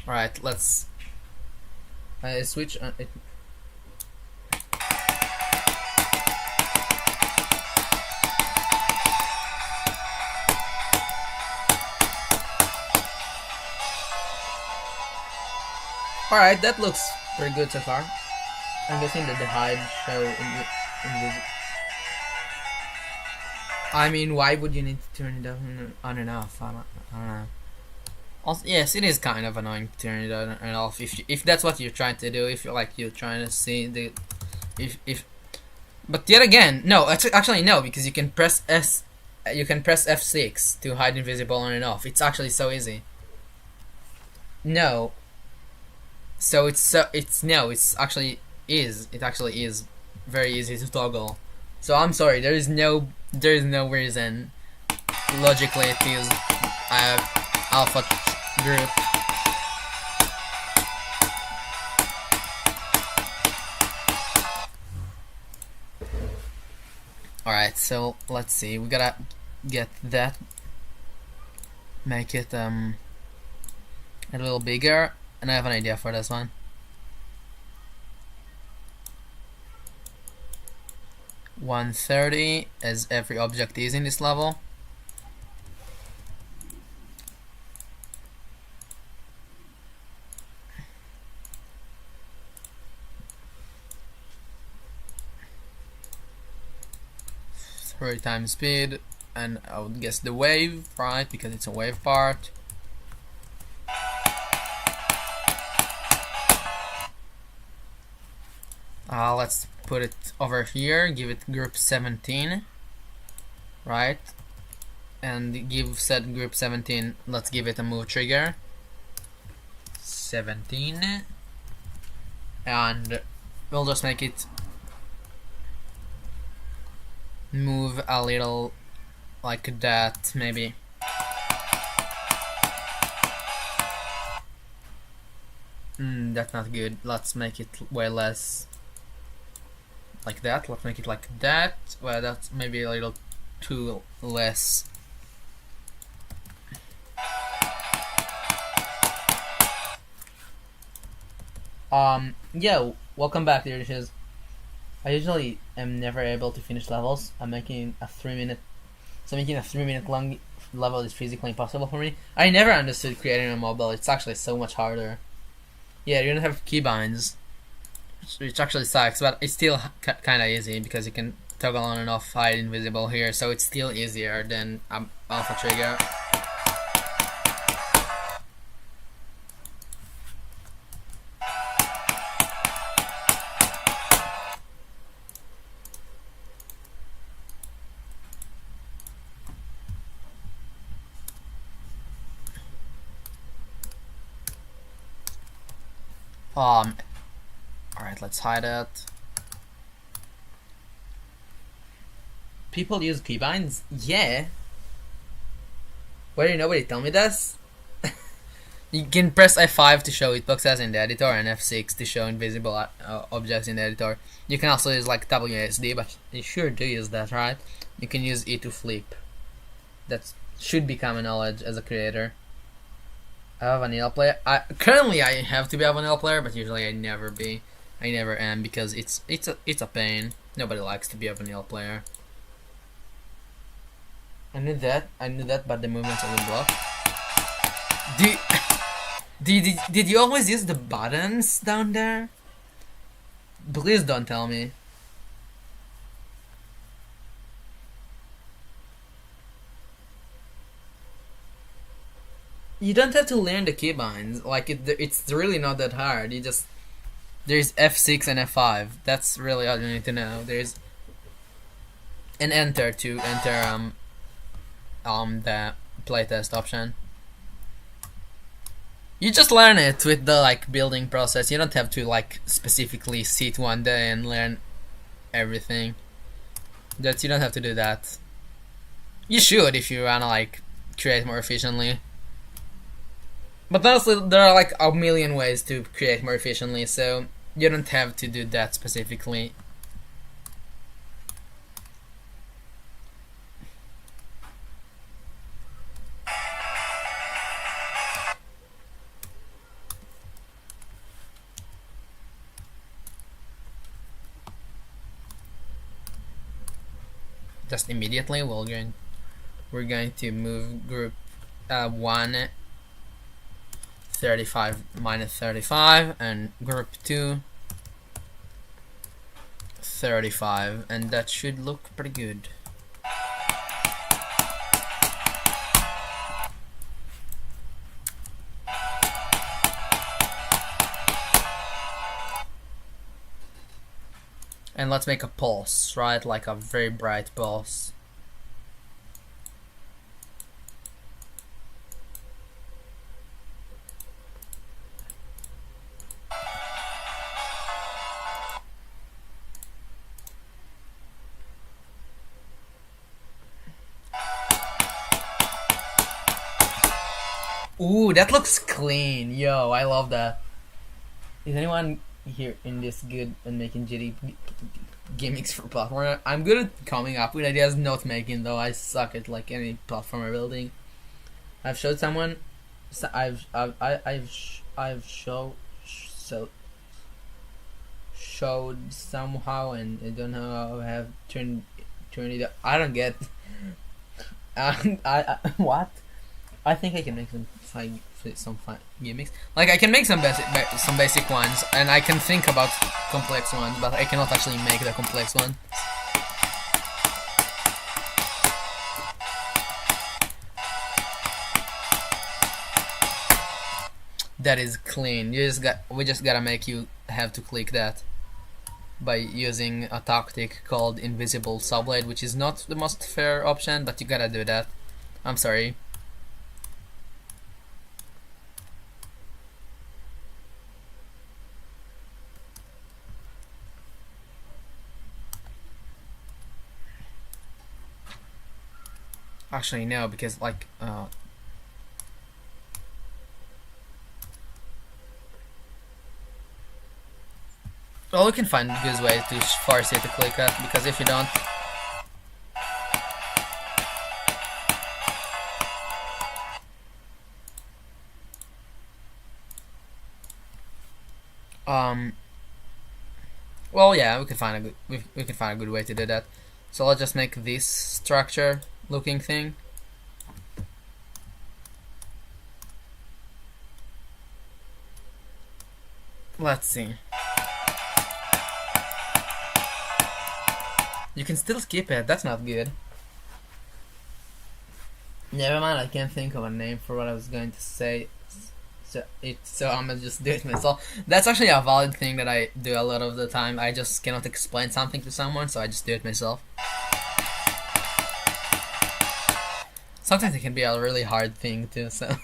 Alright, let's switch it. Alright, that looks pretty good so far. I'm guessing that the hide show in this. I mean, why would you need to turn it on and off? I don't know. Also, yes, it is kind of annoying to turn it on and off if that's what you're trying to do. If you're trying to see the, if. But yet again, no. Actually, no, because you can press S. You can press F6 to hide invisible on and off. It's actually so easy. No. So it's actually is very easy to toggle. So I'm sorry, there is no reason logically to use alpha group. Alright, so let's see, we gotta get that, make it a little bigger. And I have an idea for this one. 130, as every object is in this level. Three times speed, and I would guess the wave, right? Because it's a wave part. Let's put it over here, give it group 17, right? And give said group 17, let's give it a move trigger. 17. And we'll just make it move a little like that, maybe. That's not good. Let's make it way less. Like that. Let's make it like that. Well, that's maybe a little too less. Yo, welcome back, dear dishes. I usually am never able to finish levels. I'm making a 3-minute, so making a 3-minute long level is physically impossible for me. I never understood creating a mobile. It's actually so much harder. Yeah, you don't have keybinds, which actually sucks, but it's still kind of easy because you can toggle on and off hide invisible here, so it's still easier than alpha trigger. Alright, let's hide it. People use keybinds? Yeah. Why did nobody tell me this? You can press F5 to show hitboxes in the editor and F6 to show invisible objects in the editor. You can also use like WASD, but you sure do use that, right? You can use E to flip. That should be common knowledge as a creator. I have a vanilla player. Currently I have to be a vanilla player, but usually I never am because it's a pain. Nobody likes to be a vanilla player. I knew that, but the movements are blocked. Did you always use the buttons down there? Please don't tell me. You don't have to learn the keybinds. Like it's really not that hard. You just there's F6 and F5. That's really all you need to know. There's an enter to enter the playtest option. You just learn it with the like building process. You don't have to like specifically sit one day and learn everything. You don't have to do that. You should if you wanna like create more efficiently. But honestly, there are like a million ways to create more efficiently, so you don't have to do that specifically. Just immediately, we're going to move group 1 35 minus 35 and group 2 35, and that should look pretty good. And let's make a pulse, right? Like a very bright pulse. Ooh, that looks clean. Yo, I love that. Is anyone here in this good at making GD gimmicks for platformer? I'm good at coming up with ideas, note making though. I suck at like any platformer building. I've showed someone. I've showed somehow, and I don't know how I have turned it. I don't get. I what? I think I can make some fun gimmicks. Like I can make some basic ones, and I can think about complex ones, but I cannot actually make the complex one. That is clean. We just gotta make you have to click that by using a tactic called invisible subblade, which is not the most fair option, but you gotta do that. I'm sorry. Actually, no, because like well, we can find good ways to force it to click it, because if you don't, well, yeah, we can find a good way to do that. So let's just make this structure looking thing. Let's see. You can still skip it. That's not good. Never mind. I can't think of a name for what I was going to say. So I'm gonna just do it myself. That's actually a valid thing that I do a lot of the time. I just cannot explain something to someone, so I just do it myself. Sometimes it can be a really hard thing too, so.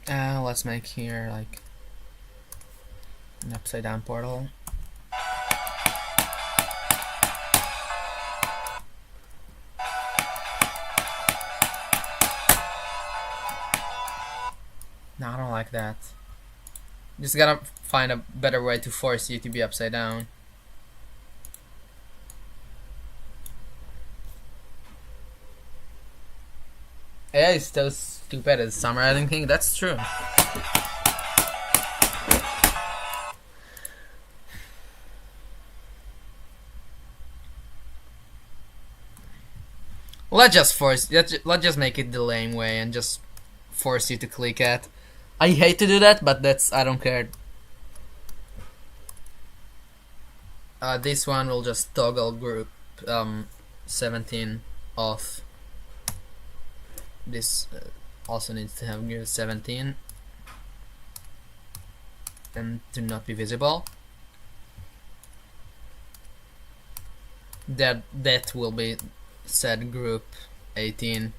Let's make here like an upside down portal. No, I don't like that. Just gotta find a better way to force you to be upside down. Yeah, it's so stupid as summarizing thing. That's true. Let's just make it the lame way and just force you to click it. I hate to do that, but I don't care. This one will just toggle group 17 off. This also needs to have group 17 and to not be visible. That will be set group 18.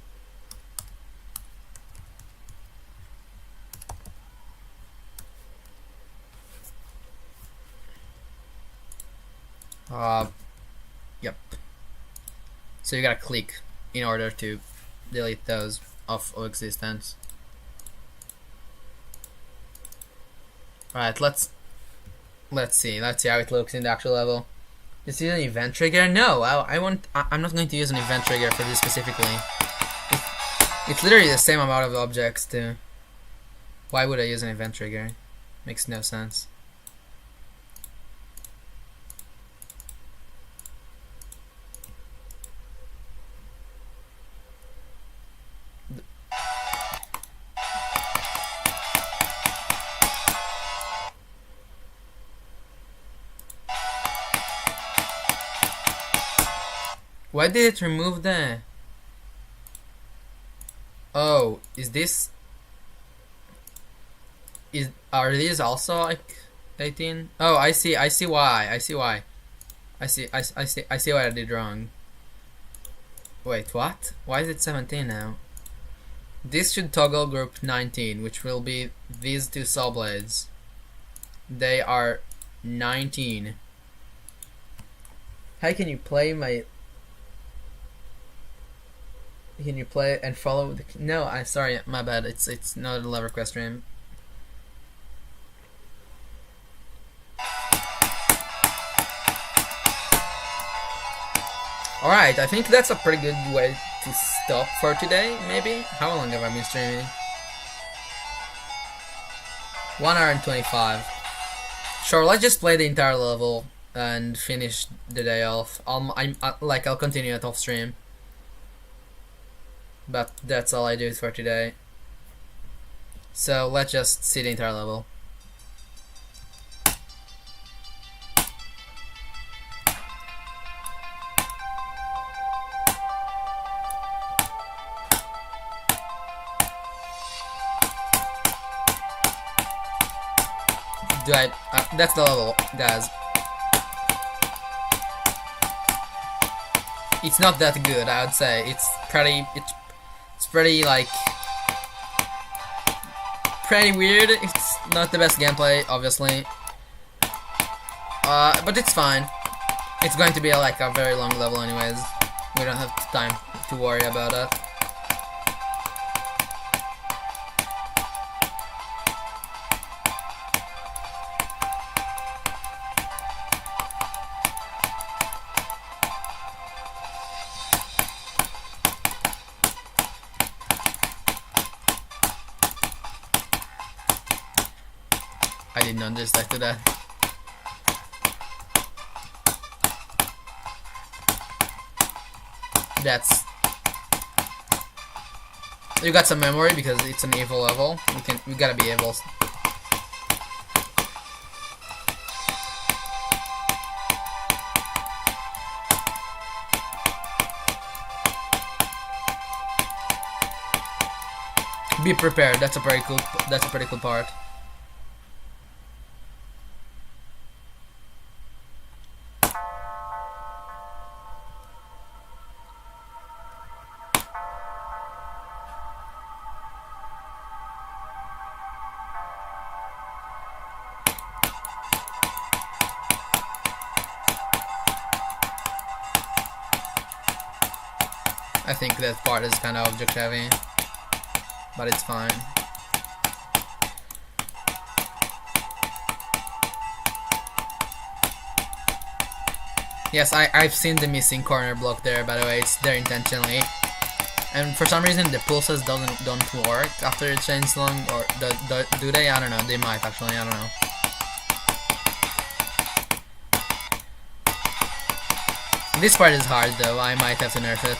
Yep. So you gotta click in order to delete those off of existence. Alright, let's see how it looks in the actual level. Is it an event trigger? No, I'm not going to use an event trigger for this specifically. It's literally the same amount of objects too. Why would I use an event trigger? Makes no sense. Why did it remove the... Oh, are these also like 18? Oh, I see why. I see why I did wrong. Wait, what? Why is it 17 now? This should toggle group 19, which will be these two saw blades. They are 19. How can you play my... Can you play and follow the... No, I'm sorry, my bad. It's not a LeverQuest stream. Alright, I think that's a pretty good way to stop for today, maybe? How long have I been streaming? 1 hour and 25. Sure, let's just play the entire level and finish the day off. I'll continue it off stream. But that's all I do for today. So let's just see the entire level. That's the level, guys. It's not that good, I would say. It's pretty like pretty weird. It's not the best gameplay, obviously, but it's fine. It's going to be like a very long level anyways. We don't have time to worry about it. I did not just do that. You got some memory because it's an evil level. We gotta be able. Be prepared. That's a pretty cool part. I think that part is kind of object heavy, but it's fine. Yes, I've seen the missing corner block there, by the way. It's there intentionally. And for some reason the pulses don't work after it changes long, or do they? I don't know. They might actually, I don't know. This part is hard though, I might have to nerf it.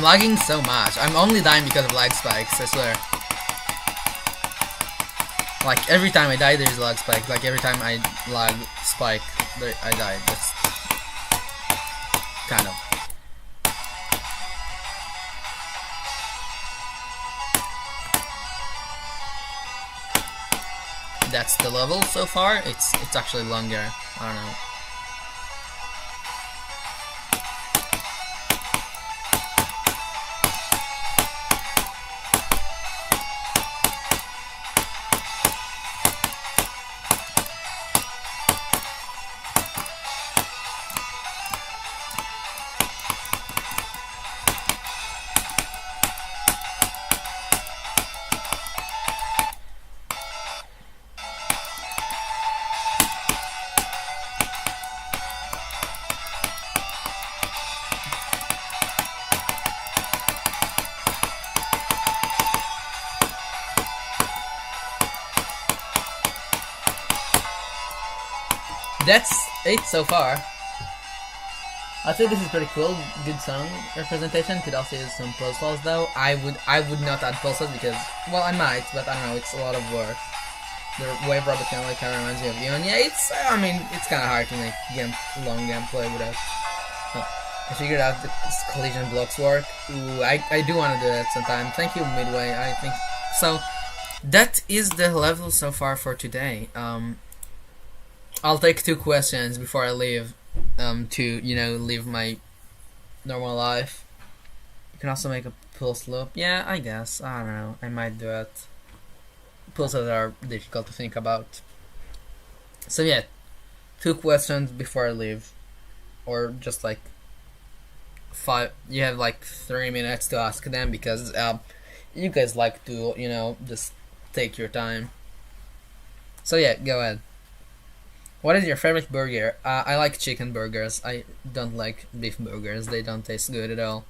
I'm lagging so much. I'm only dying because of lag spikes, I swear. Like, every time I die, there's a lag spike. Like, every time I lag spike, I die. That's kind of. That's the level so far. It's actually longer. I don't know. That's it so far. I'd say this is pretty cool. Good song representation. Could also use some pulses though. I would not add pulses because, well, I might, but I don't know. It's a lot of work. The Wave Robot kind of reminds me of Leon. Yeah, I mean, it's kind of hard to make long gameplay without. Oh, I figured out that this collision blocks work. Ooh, I do want to do that sometime. Thank you, Midway. I think so. That is the level so far for today. I'll take 2 questions before I leave, to, you know, live my normal life. You can also make a pulse loop. Yeah, I guess. I don't know. I might do it. Pulses are difficult to think about. So yeah, 2 questions before I leave. Or just like 5. You have like 3 minutes to ask them because you guys like to, you know, just take your time. So yeah, go ahead. What is your favorite burger? I like chicken burgers. I don't like beef burgers. They don't taste good at all.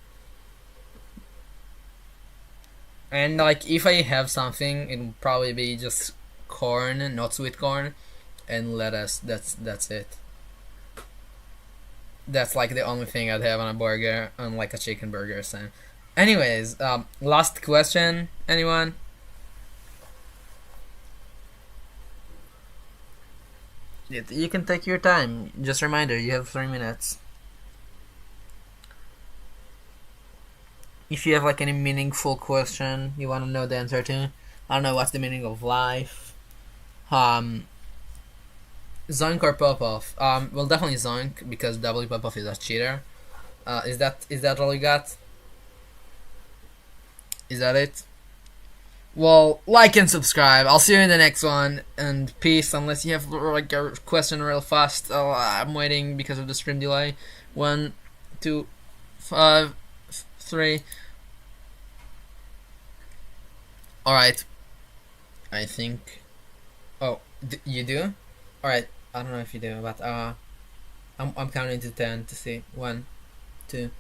And like, if I have something, it'll probably be just corn, not sweet corn, and lettuce. That's it. That's like the only thing I'd have on a burger, unlike a chicken burger. So, anyways, last question. Anyone? You can take your time. Just a reminder, you have 3 minutes. If you have like any meaningful question you want to know the answer to, I don't know, what's the meaning of life? Zoink or Popov? Well, definitely Zoink because W Popov is a cheater. Is that all you got? Is that it? Well, like and subscribe. I'll see you in the next one, and peace. Unless you have like a question real fast, I'm waiting because of the stream delay. 1, 2, 5, 3. All right. I think. Oh, you do? All right. I don't know if you do, but I'm counting to 10 to see. 1, 2.